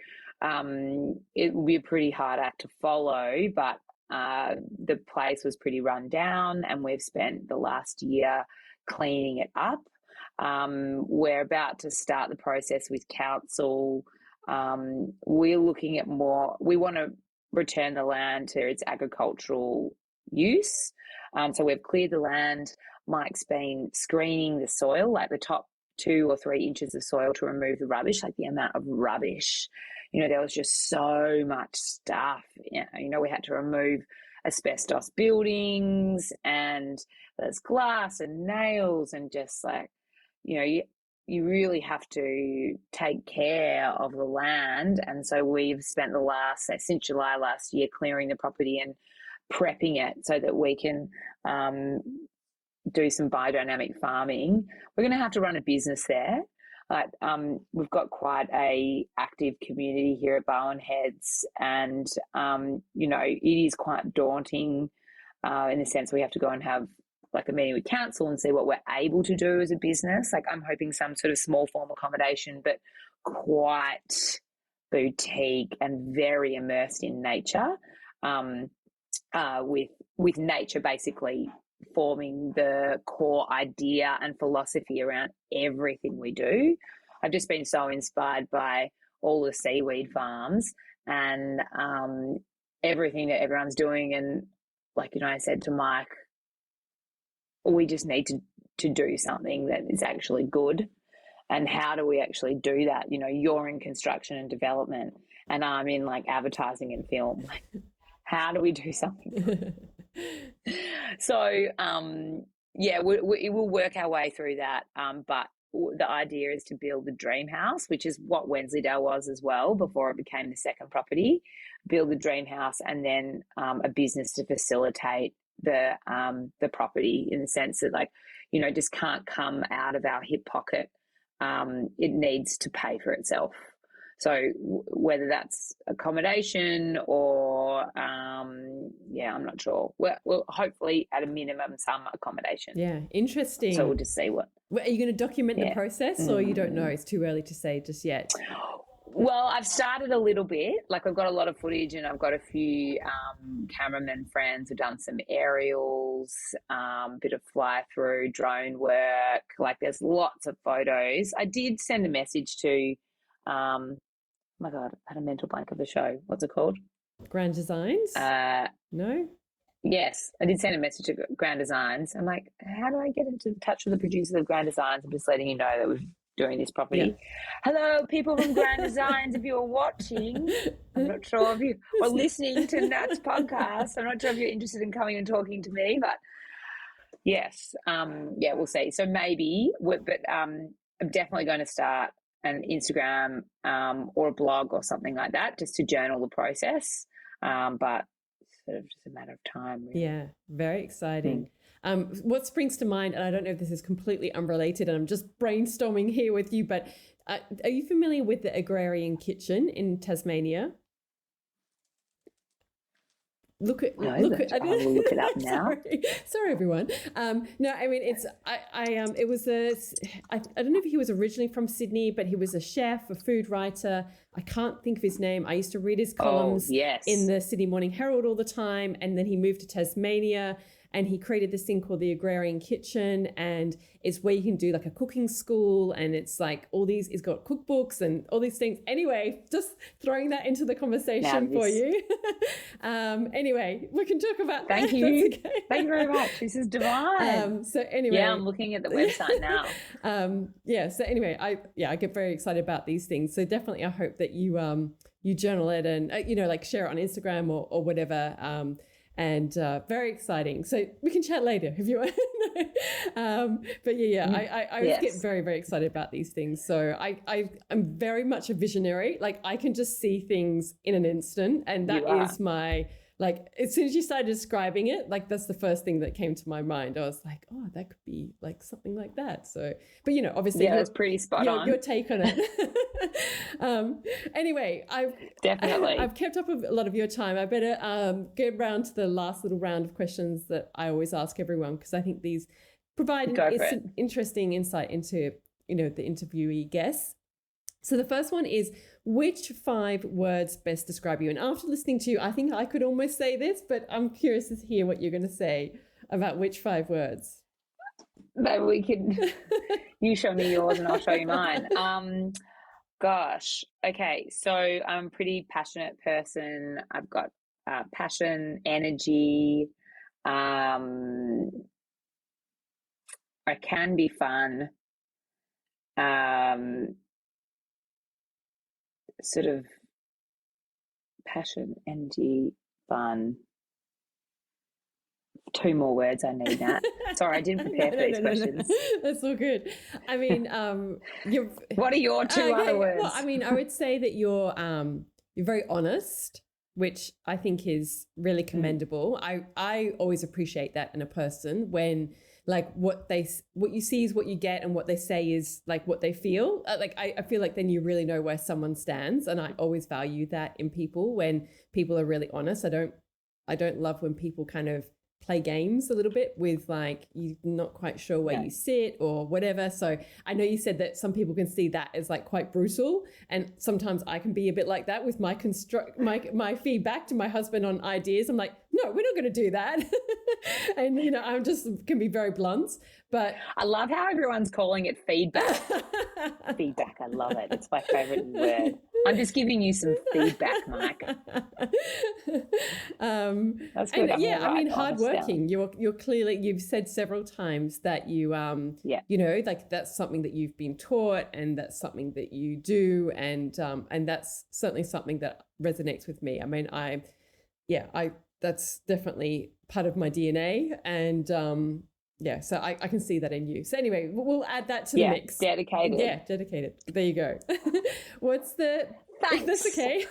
it will be a pretty hard act to follow, but the place was pretty run down, and we've spent the last year cleaning it up. We're about to start the process with council. We're looking at more. We want to return the land to its agricultural use. So we've cleared the land. Mike's been screening the soil, like the top 2 or 3 inches of soil, to remove the rubbish, like the amount of rubbish. There was just so much stuff. We had to remove asbestos buildings, and there's glass and nails, and just like, you really have to take care of the land. And so we've spent since July last year, clearing the property and prepping it so that we can do some biodynamic farming. We're going to have to run a business there. We've got quite a active community here at Barwon Heads, and it is quite daunting in the sense we have to go and have like a meeting with council and see what we're able to do as a business. Like I'm hoping some sort of small form accommodation, but quite boutique and very immersed in nature, with nature basically forming the core idea and philosophy around everything we do. I've just been so inspired by all the seaweed farms and everything that everyone's doing. And like, I said to Mike, we just need to do something that is actually good. And how do we actually do that? You're in construction and development and I'm in like advertising and film. Like, how do we do something? So, we will work our way through that. But the idea is to build the dream house, which is what Wensleydale was as well before it became the second property. Build the dream house and then a business to facilitate the property, in the sense that, like, just can't come out of our hip pocket. It needs to pay for itself. So whether that's accommodation or, I'm not sure. Well, hopefully at a minimum, some accommodation. Yeah, interesting. So we'll just see what. Are you going to document the process or you don't know? It's too early to say just yet. Well, I've started a little bit. Like, I've got a lot of footage and I've got a few cameraman friends who've done some aerials, bit of fly through, drone work. Like, there's lots of photos. I did send a message to, oh my God, I had a mental blank of the show. What's it called? Grand Designs? No? Yes, I did send a message to Grand Designs. I'm like, how do I get into touch with the producers of Grand Designs? I'm just letting you know that we're doing this property. Yeah. Hello, people from Grand Designs, if you're watching. I'm not sure if you are listening to Nat's podcast. I'm not sure if you're interested in coming and talking to me, but yes, we'll see. So maybe, I'm definitely going to start an Instagram or a blog or something like that, just to journal the process. But sort of just a matter of time. Really. Yeah, very exciting. What springs to mind, and I don't know if this is completely unrelated, and I'm just brainstorming here with you, but are you familiar with the agrarian kitchen in Tasmania? I will look it up now. Sorry, everyone. No, I mean, it was I don't know if he was originally from Sydney, but he was a chef, a food writer. I can't think of his name. I used to read his columns in the Sydney Morning Herald all the time. And then he moved to Tasmania and he created this thing called the Agrarian Kitchen. And it's where you can do like a cooking school. And it's like it's got cookbooks and all these things. Anyway, just throwing that into the conversation for you. Anyway, we can talk about that. Thank you. Okay. Thank you very much. This is divine. So anyway. Yeah, I'm looking at the website now. So anyway, I get very excited about these things. So definitely I hope that you journal it and, like share it on Instagram or whatever. And very exciting. So we can chat later if you want. But I always get very, very excited about these things. So I'm very much a visionary. Like I can just see things in an instant, and that is my. Like, as soon as you started describing it, like, that's the first thing that came to my mind. I was like, oh, that could be, like, something like that. So, but, obviously. Yeah, that's pretty spot on. Your take on it. Anyway, I've kept up a lot of your time. I better get round to the last little round of questions that I always ask everyone, because I think these provide an interesting insight into, the interviewee guests. So the first one is, which 5 words best describe you? And after listening to you, I think I could almost say this, but I'm curious to hear what you're going to say about which 5 words. Maybe we can, you show me yours and I'll show you mine. Gosh. Okay. So I'm a pretty passionate person. I've got passion, energy. I can be fun. Sort of passion, energy, fun. 2 more words I need, Nat. Sorry, I didn't prepare for these questions. No. That's all good. I mean, what are your 2 other words? Well, I mean, I would say that you're very honest, which I think is really commendable. I always appreciate that in a person when like what you see is what you get and what they say is like what they feel. I feel like then you really know where someone stands, and I always value that in people when people are really honest. I don't love when people kind of play games a little bit with like you're not quite sure where you sit or whatever. So I know you said that some people can see that as like quite brutal, and sometimes I can be a bit like that with my my feedback to my husband on ideas. I'm like, no, we're not going to do that. And you know, I'm just can be very blunt. But I love how everyone's calling it feedback. Feedback, I love it. It's my favorite word. I'm just giving you some feedback, Mike. That's good. And yeah, I mean, hardworking. You're clearly, you've said several times that you you know, like that's something that you've been taught, and that's something that you do, and that's certainly something that resonates with me. I mean, I that's definitely part of my DNA, and yeah, so I can see that in you. So anyway, we'll add that to the mix. Dedicated. Yeah, dedicated. There you go. What's the... Thanks. That's okay.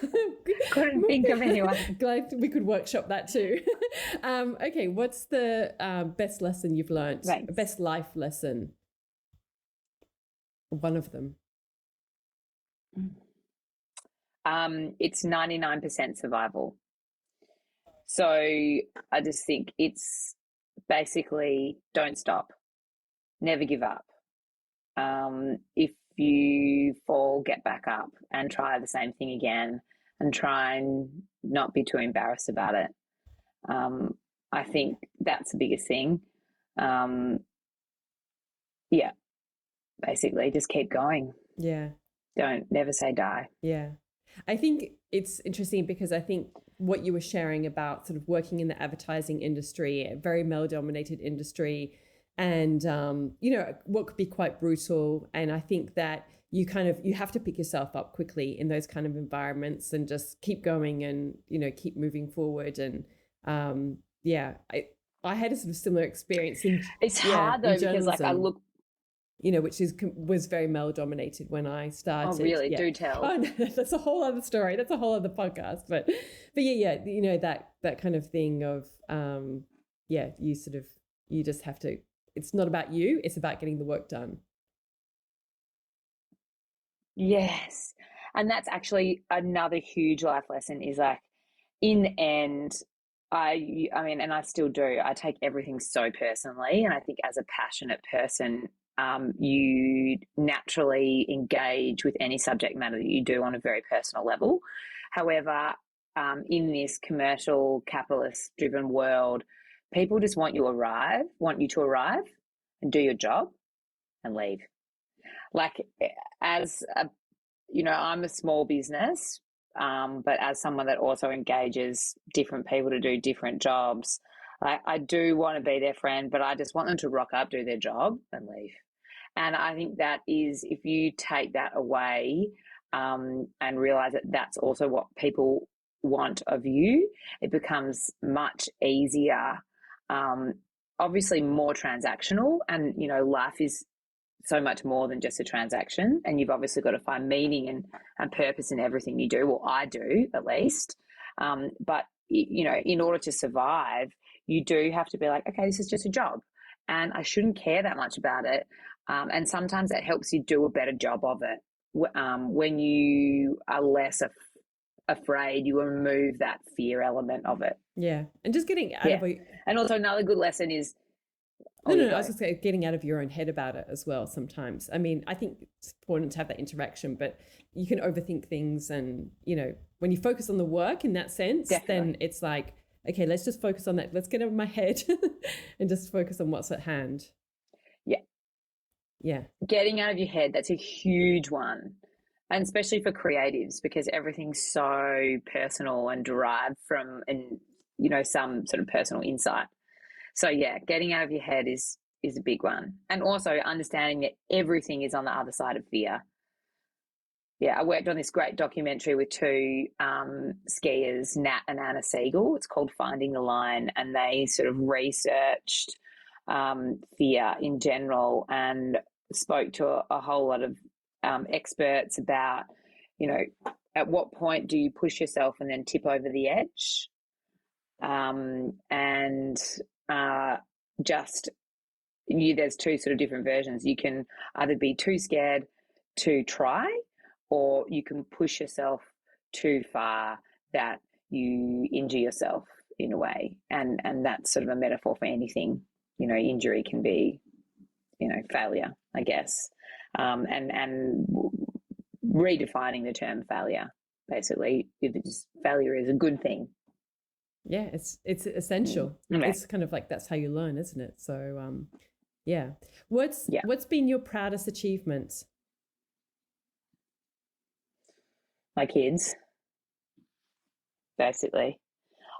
Couldn't think of anyone. Glad we could workshop that too. Okay, what's the best lesson you've learned? Thanks. Best life lesson? One of them. It's 99% survival. So I just think it's basically don't stop, never give up. If you fall, get back up and try the same thing again, and try and not be too embarrassed about it. I think that's the biggest thing. Yeah, basically just keep going. Yeah. Don't never say die. Yeah. I think it's interesting because I think what you were sharing about sort of working in the advertising industry, a very male-dominated industry, and you know, what could be quite brutal. And I think that you have to pick yourself up quickly in those kind of environments and just keep going and, you know, keep moving forward. And I had a sort of similar experience. It's hard though, because like I look, you know, which was very male dominated when I started. Oh, really? Yeah. Do tell. Oh, no, that's a whole other story. That's a whole other podcast. But yeah, you know, that kind of thing of, you just have to, it's not about you, it's about getting the work done. Yes. And that's actually another huge life lesson is like, in the end, I mean, and I still do, I take everything so personally. And I think as a passionate person, you naturally engage with any subject matter that you do on a very personal level. However, in this commercial, capitalist-driven world, people just want you to arrive and do your job and leave. Like, as a, you know, I'm a small business, but as someone that also engages different people to do different jobs, I do want to be their friend, but I just want them to rock up, do their job, and leave. And I think that is, if you take that away and realize that that's also what people want of you, it becomes much easier, obviously more transactional. And, you know, life is so much more than just a transaction. And you've obviously got to find meaning and purpose in everything you do. Well, I do, at least. But, you know, in order to survive, you do have to be like, okay, this is just a job and I shouldn't care that much about it. And sometimes that helps you do a better job of it. When you are less afraid, you remove that fear element of it. Yeah. And just getting out of it. And also another good lesson is, I was just saying, getting out of your own head about it as well sometimes. I mean, I think it's important to have that interaction, but you can overthink things. And, you know, when you focus on the work in that sense, then it's like, okay, let's just focus on that. Let's get out of my head and just focus on what's at hand. Yeah. Yeah. Getting out of your head, that's a huge one. And especially for creatives, because everything's so personal and derived from, and, you know, some sort of personal insight. So yeah, getting out of your head is a big one. And also understanding that everything is on the other side of fear. Yeah, I worked on this great documentary with two skiers, Nat and Anna Siegel. It's called Finding the Line, and they sort of researched fear in general and spoke to a whole lot of experts about, you know, at what point do you push yourself and then tip over the edge? There's two sort of different versions. You can either be too scared to try, or you can push yourself too far that you injure yourself. in a way, and that's sort of a metaphor for anything. Injury can be, failure, I guess, and redefining the term failure. Basically, if it's failure is a good thing. Yeah, it's essential. Okay. It's kind of like that's how you learn, isn't it? So yeah. What's been your proudest achievement? My kids, basically.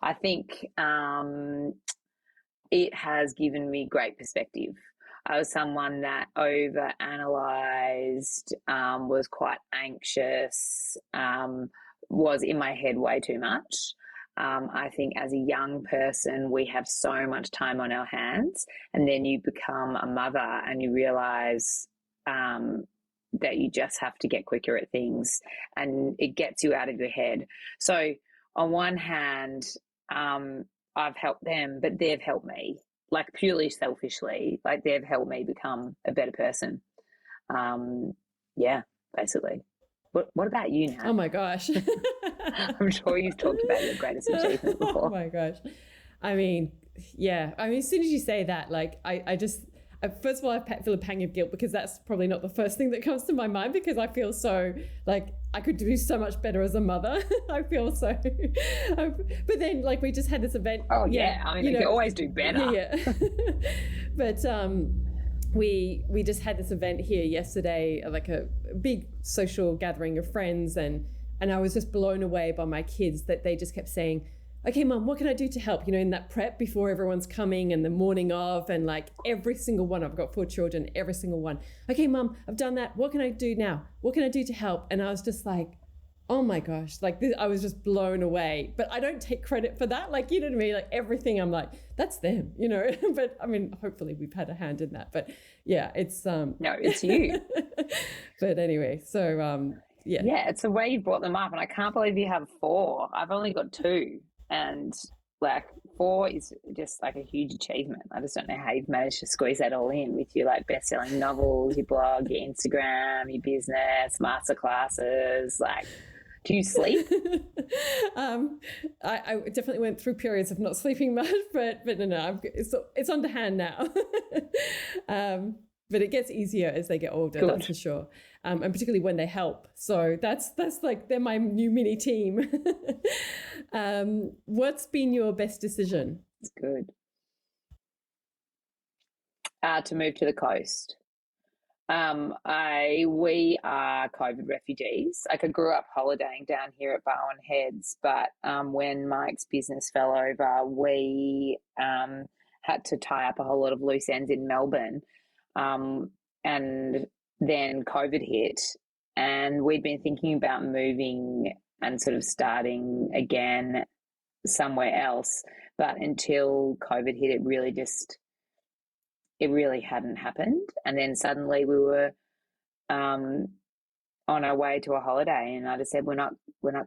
I think it has given me great perspective. I was someone that over analyzed, was quite anxious, was in my head way too much. I think as a young person, we have so much time on our hands, and then you become a mother and you realize that you just have to get quicker at things, and it gets you out of your head. So, on one hand, I've helped them, but they've helped me, like purely selfishly, like they've helped me become a better person. Yeah, basically. What about you, Nat? Oh my gosh. I'm sure you've talked about your greatest achievement before. Oh my gosh. I mean, yeah. I mean, as soon as you say that, like, I just, first of all, I feel a pang of guilt because that's probably not the first thing that comes to my mind, because I feel so like I could do so much better as a mother. I feel so. But then, like, we just had this event. Oh, yeah. I mean, you can always do better. Yeah. But, we just had this event here yesterday, like a big social gathering of friends, and I was just blown away by my kids that they just kept saying, okay, Mum, what can I do to help? In that prep before everyone's coming and the morning of, and like every single one, I've got 4 children, every single one. Okay, Mum, I've done that. What can I do now? What can I do to help? And I was just like, oh my gosh, like I was just blown away. But I don't take credit for that. Like, you know what I mean? Like everything, I'm like, that's them, But I mean, hopefully we've had a hand in that. But yeah, it's no, it's you. But anyway, so yeah. Yeah, it's the way you brought them up, and I can't believe you have 4. I've only got 2, and like 4 is just like a huge achievement. I just don't know how you've managed to squeeze that all in with your like best-selling novels, your blog, your Instagram, your business, masterclasses. Like, do you sleep? I definitely went through periods of not sleeping much, but no, it's on the hand now. But it gets easier as they get older. Good. That's for sure. And particularly when they help. So that's like, they're my new mini team. What's been your best decision? It's good. To move to the coast. We are COVID refugees. Like, I grew up holidaying down here at Barwon Heads, but when Mike's business fell over, we had to tie up a whole lot of loose ends in Melbourne. And then COVID hit, and we'd been thinking about moving and sort of starting again somewhere else. But until COVID hit, it really hadn't happened. And then suddenly we were on our way to a holiday, and I just said, we're not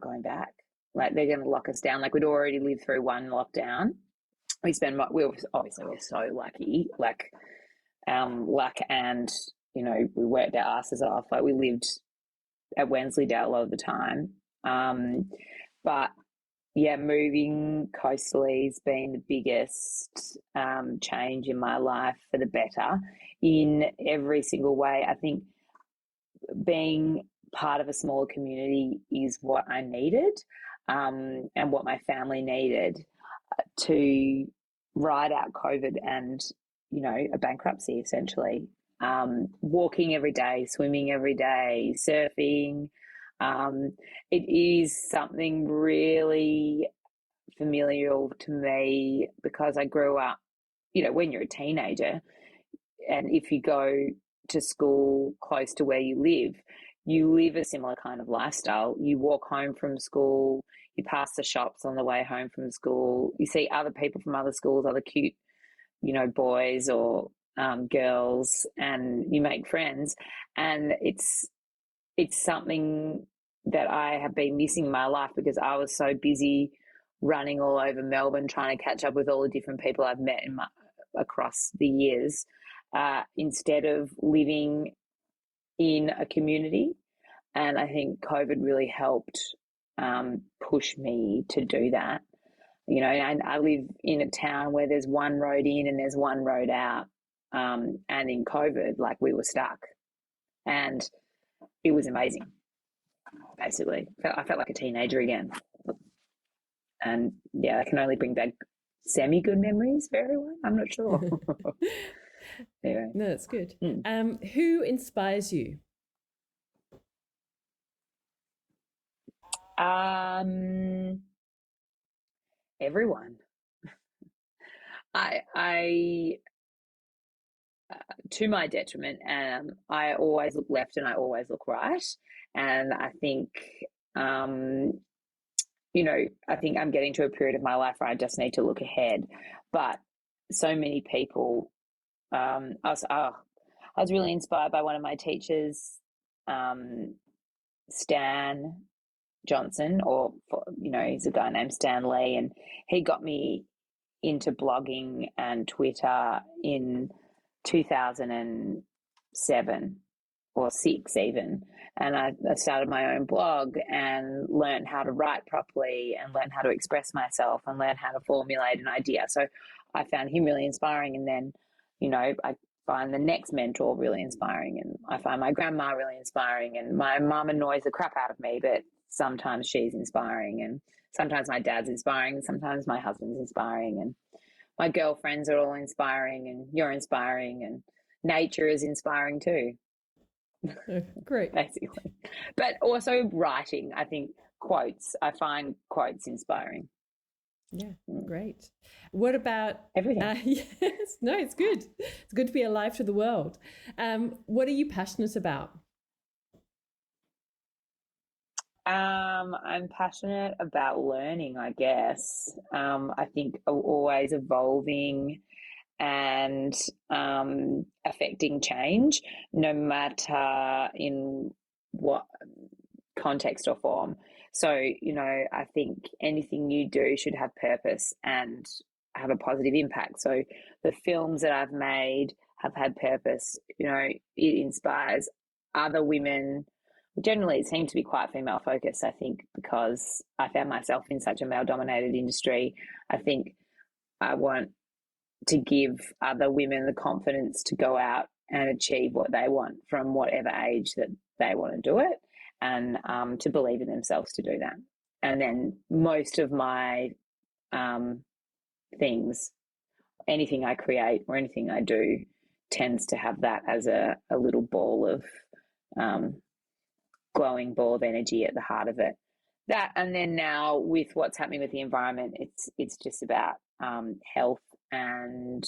going back. Like, they're going to lock us down. Like, we'd already lived through one lockdown. We're so lucky, like, luck, and we worked our asses off. Like, we lived at Wensley a lot of the time, but yeah, moving coastally has been the biggest change in my life for the better in every single way. I think being part of a smaller community is what I needed, and what my family needed to ride out COVID and a bankruptcy, essentially. Walking every day, swimming every day, surfing. It is something really familial to me because I grew up, when you're a teenager, and if you go to school close to where you live a similar kind of lifestyle. You walk home from school, you pass the shops on the way home from school, you see other people from other schools, other cute, boys or girls, and you make friends. And it's something that I have been missing in my life because I was so busy running all over Melbourne trying to catch up with all the different people I've met across the years, instead of living in a community. And I think COVID really helped push me to do that. And I live in a town where there's one road in and there's one road out. And in COVID, like, we were stuck, and it was amazing. Basically, I felt like a teenager again, and yeah, I can only bring back semi good memories for everyone. I'm not sure. Anyway. No, that's good. Who inspires you? Everyone. I to my detriment, I always look left and I always look right, and I think, I think I'm getting to a period of my life where I just need to look ahead. But so many people, I was really inspired by one of my teachers, Stan Johnson, he's a guy named Stan Lee, and he got me into blogging and Twitter in 2007 or 6 even, and I started my own blog and learned how to write properly and learned how to express myself and learn how to formulate an idea. So I found him really inspiring, and then I find the next mentor really inspiring, and I find my grandma really inspiring, and my mum annoys the crap out of me, but sometimes she's inspiring, and sometimes my dad's inspiring, and sometimes my husband's inspiring, and my girlfriends are all inspiring, and you're inspiring, and nature is inspiring too. Oh, great. Basically. But also writing, I think quotes, I find quotes inspiring. Yeah, great. What about everything? Yes, no, it's good. It's good to be alive to the world. What are you passionate about? I'm passionate about learning, I guess. I think always evolving and affecting change, no matter in what context or form. So, I think anything you do should have purpose and have a positive impact. So the films that I've made have had purpose. It inspires other women. Generally, it seems to be quite female focused, I think, because I found myself in such a male dominated industry. I think I want to give other women the confidence to go out and achieve what they want from whatever age that they want to do it, and to believe in themselves to do that. And then most of my things, anything I create or anything I do, tends to have that as a little ball of glowing ball of energy at the heart of it. That, and then now with what's happening with the environment, it's just about health and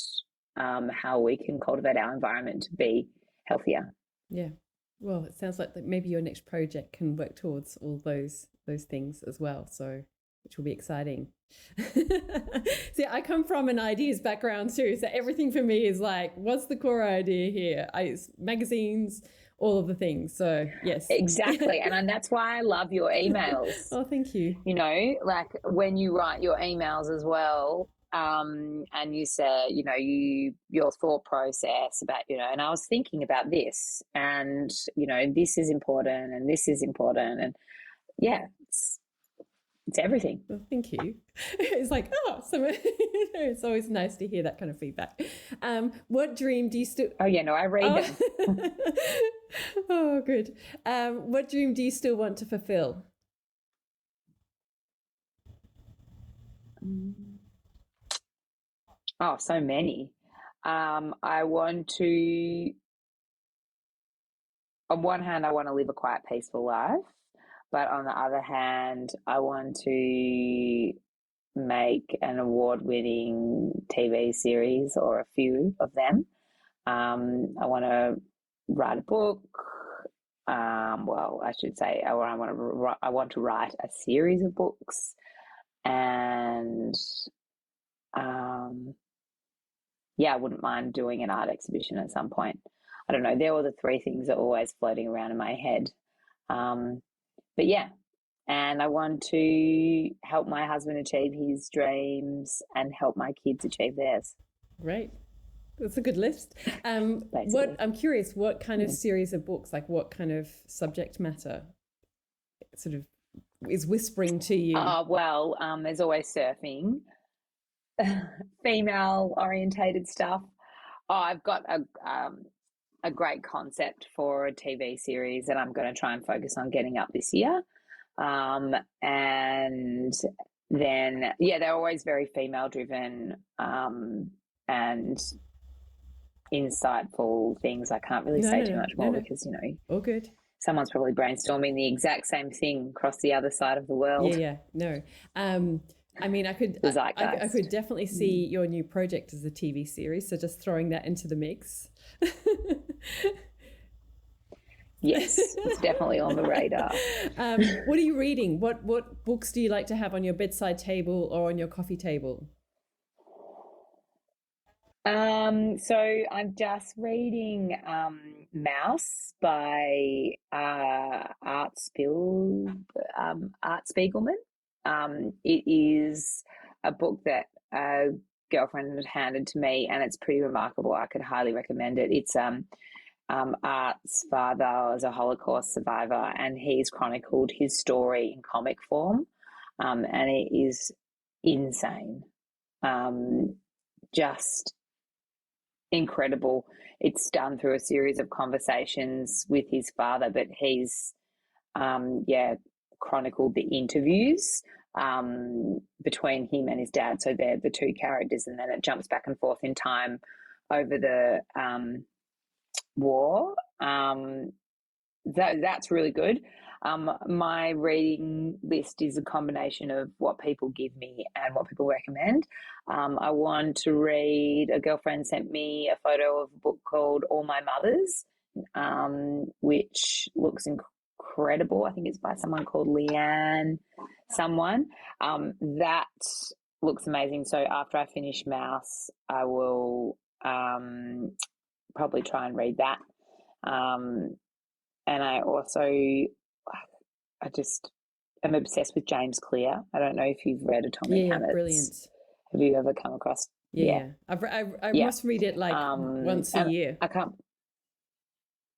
how we can cultivate our environment to be healthier. Yeah. Well, it sounds like maybe your next project can work towards all those things as well. So, which will be exciting. See, I come from an ideas background too, so everything for me is like, what's the core idea here? Magazines, all of the things. So yes, exactly, and that's why I love your emails. Oh, thank you. Like when you write your emails as well. And you say, your thought process about, and I was thinking about this, and, this is important and this is important. And yeah, it's everything. Well, thank you. It's like, it's always nice to hear that kind of feedback. What dream do you still... Oh, yeah, no, I read them. Oh, good. What dream do you still want to fulfill? Oh, so many. I want to, on one hand, I want to live a quiet, peaceful life. But on the other hand, I want to make an award-winning TV series or a few of them. I want to write a book. Well, I should say, I want to write a series of books, and yeah, I wouldn't mind doing an art exhibition at some point. I don't know. There were the three things that are always floating around in my head. But yeah, and I want to help my husband achieve his dreams and help my kids achieve theirs. Great. That's a good list. I'm curious, what kind of series of books, like what kind of subject matter sort of is whispering to you? Well, there's always surfing, female orientated stuff. I've got a great concept for a TV series that I'm going to try and focus on getting up this year. And then, yeah, they're always very female driven and insightful things. I can't really say too much more because, you know, all good. Someone's probably brainstorming the exact same thing across the other side of the world. Yeah, no. I mean, I could definitely see your new project as a TV series. So just throwing that into the mix. Yes, it's definitely on the radar. What are you reading? What books do you like to have on your bedside table or on your coffee table? So I'm just reading Mouse by Art Spiegelman. It is a book that a girlfriend had handed to me, and it's pretty remarkable. I could highly recommend it. It's Art's father was a Holocaust survivor, and he's chronicled his story in comic form, and it is insane. Just incredible. It's done through a series of conversations with his father, but he's chronicled the interviews between him and his dad. So they're the two characters, and then it jumps back and forth in time over the war. That's really good. My reading list is a combination of what people give me and what people recommend. I want to read, a girlfriend sent me a photo of a book called All My Mothers, which looks incredible. I think it's by someone called Leanne someone. That looks amazing. So after I finish Mouse, I will probably try and read that. And I also, I'm obsessed with James Clear. I don't know if you've read Atomic Habits. Brilliant. Have you ever come across? Yeah. I must read it like once a year. I can't.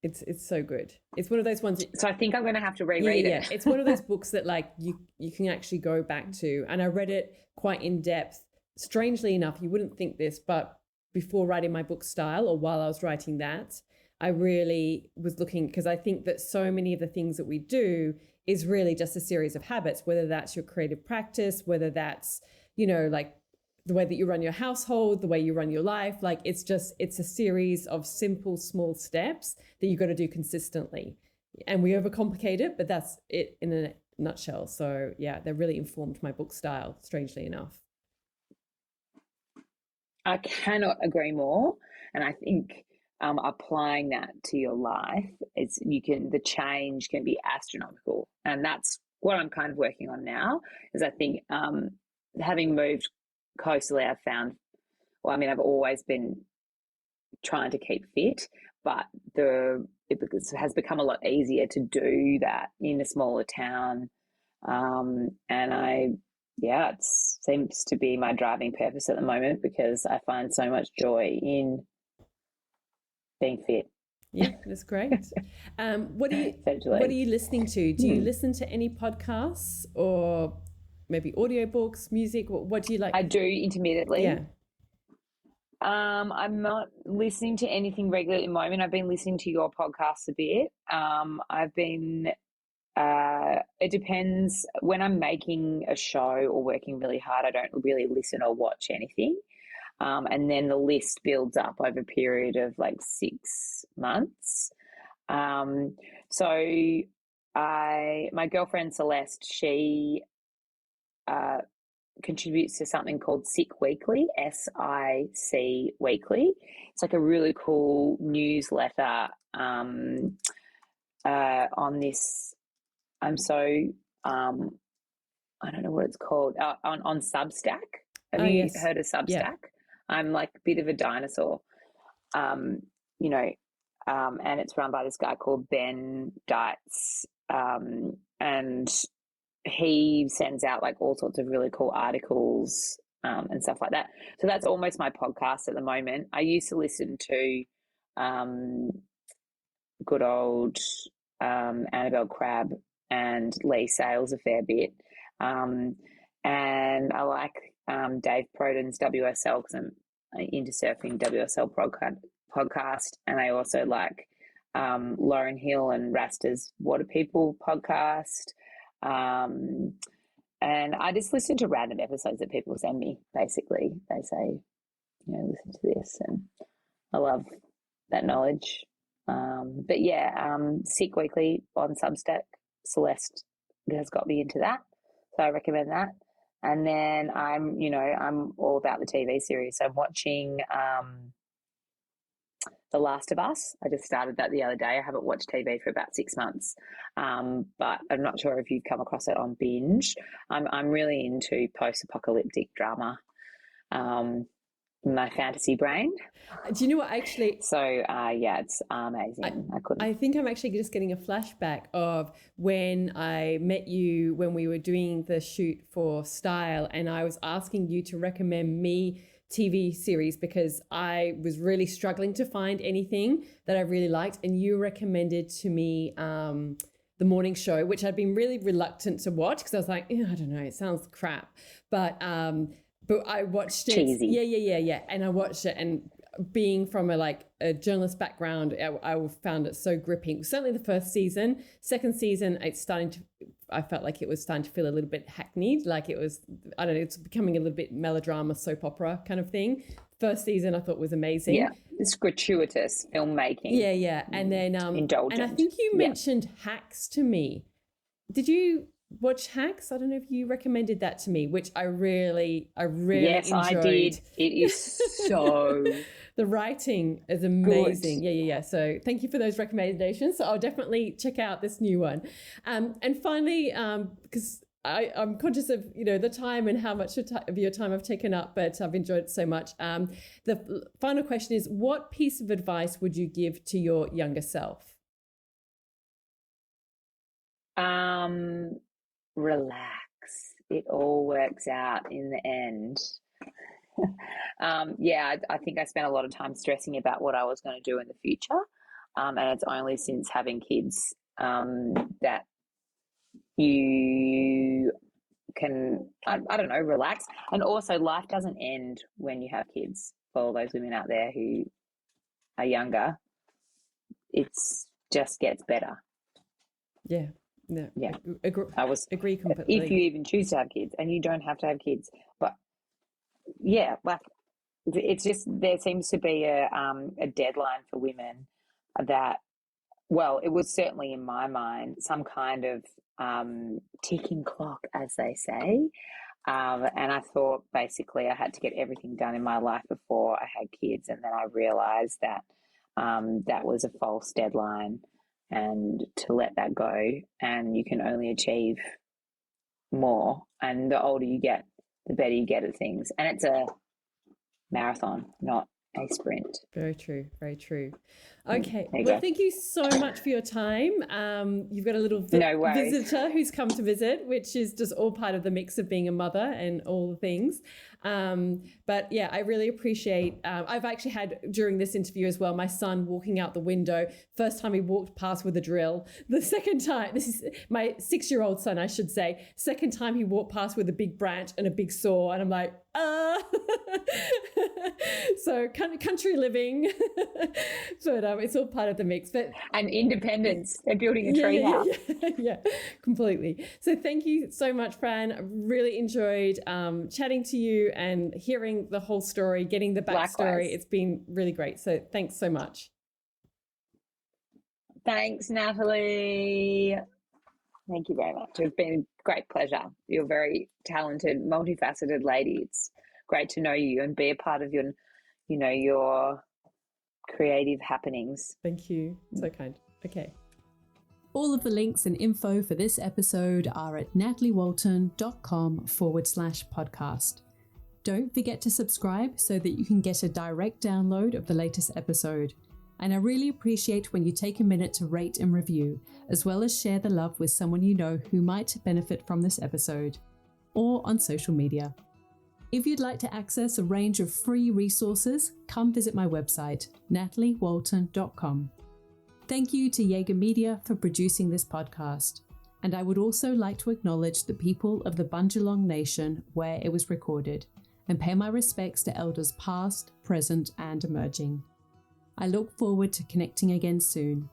It's so good. It's one of those ones. So I think I'm going to have to reread it. Yeah. It's one of those books that like you can actually go back to. And I read it quite in depth. Strangely enough, you wouldn't think this, but before writing my book Style, or while I was writing that, I really was looking, because I think that so many of the things that we do is really just a series of habits, whether that's your creative practice, whether that's, you know, like the way that you run your household, the way you run your life. Like it's a series of simple, small steps that you've got to do consistently. And we overcomplicate it, but that's it in a nutshell. So yeah, that really informed my book Style, strangely enough. I cannot agree more. And I think applying that to your life, the change can be astronomical. And that's what I'm kind of working on now, is I think having moved coastally, I've found, I've always been trying to keep fit, but it has become a lot easier to do that in a smaller town. And it seems to be my driving purpose at the moment, because I find so much joy in being fit. Yeah, that's great. What are you listening to? Do you listen to any podcasts or maybe audiobooks, music? What do you like? I do intermittently. Yeah. I'm not listening to anything regular at the moment. I've been listening to your podcast a bit. It depends. When I'm making a show or working really hard, I don't really listen or watch anything. And then the list builds up over a period of like 6 months. So my girlfriend Celeste, she contributes to something called SIC Weekly, SIC Weekly. It's like a really cool newsletter on this. I don't know what it's called, on Substack. Have you heard of Substack? Yeah. I'm like a bit of a dinosaur, and it's run by this guy called Ben Dietz, and he sends out like all sorts of really cool articles and stuff like that. So that's almost my podcast at the moment. I used to listen to good old Annabelle Crabb and Lee Sales a fair bit. And I like Dave Proden's WSL because I'm into surfing WSL podcast. And I also like Lauren Hill and Rasta's Water People podcast. And I just listen to random episodes that people send me, basically. They say, listen to this. And I love that knowledge. But yeah, Sick Weekly on Substack, Celeste has got me into that. So I recommend that. And then I'm all about the TV series. So I'm watching The Last of Us. I just started that the other day. I haven't watched TV for about 6 months, but I'm not sure if you've come across it on Binge. I'm really into post-apocalyptic drama. My fantasy brain. Do you know what, actually? So, yeah, it's amazing. I think I'm actually just getting a flashback of when I met you when we were doing the shoot for Style, and I was asking you to recommend me TV series because I was really struggling to find anything that I really liked, and you recommended to me The Morning Show, which I'd been really reluctant to watch because I was like, I don't know, it sounds crap. But I watched it. Cheesy. Yeah. And I watched it, and being from a journalist background, I found it so gripping. Certainly the first season. Second season, I felt like it was starting to feel a little bit hackneyed. Like it was, I don't know, it's becoming a little bit melodrama, soap opera kind of thing. First season I thought was amazing. Yeah, it's gratuitous filmmaking. Yeah. And then indulgent. And I think you mentioned Hacks to me. Did you watch Hacks? I don't know if you recommended that to me, which I really yes, enjoyed. I did. It is so the writing is amazing. Good. Yeah. So thank you for those recommendations. So I'll definitely check out this new one. And finally, because I'm conscious of the time and how much of your time I've taken up, but I've enjoyed it so much. The final question is, what piece of advice would you give to your younger self? Relax. It all works out in the end. Yeah, I think I spent a lot of time stressing about what I was going to do in the future. And it's only since having kids that you can, I don't know, relax. And also life doesn't end when you have kids. For all those women out there who are younger, it's just gets better. Yeah. No, yeah, agree completely. If you even choose to have kids, and you don't have to have kids, but yeah, like it's just there seems to be a deadline for women that, well, it was certainly in my mind some kind of ticking clock, as they say, and I thought basically I had to get everything done in my life before I had kids, and then I realised that that was a false deadline. And to let that go, and you can only achieve more. And the older you get, the better you get at things. And it's a marathon, not a sprint. Very true. Okay. Well, thank you so much for your time. You've got a little visitor who's come to visit, which is just all part of the mix of being a mother and all the things. But yeah, I really appreciate, I've actually had during this interview as well, my son walking out the window. First time he walked past with a drill. The second time, this is my 6-year-old son, I should say. Second time he walked past with a big branch and a big saw. And I'm like, so country living, but it's all part of the mix. And independence, they're building a tree house. Yeah, completely. So thank you so much, Fran. I really enjoyed chatting to you and hearing the whole story, getting the backstory. Likewise. It's been really great. So thanks so much. Thanks, Natalie. Thank you very much. It's been a great pleasure. You're a very talented, multifaceted lady. It's great to know you and be a part of your creative happenings. Thank you. So kind. Okay. All of the links and info for this episode are at nataliewalton.com/podcast. Don't forget to subscribe so that you can get a direct download of the latest episode. And I really appreciate when you take a minute to rate and review, as well as share the love with someone you know who might benefit from this episode, or on social media. If you'd like to access a range of free resources, come visit my website, nataliewalton.com. Thank you to Jaeger Media for producing this podcast. And I would also like to acknowledge the people of the Bundjalung Nation where it was recorded, and pay my respects to elders past, present, and emerging. I look forward to connecting again soon.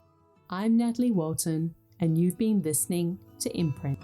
I'm Natalie Walton, and you've been listening to Imprint.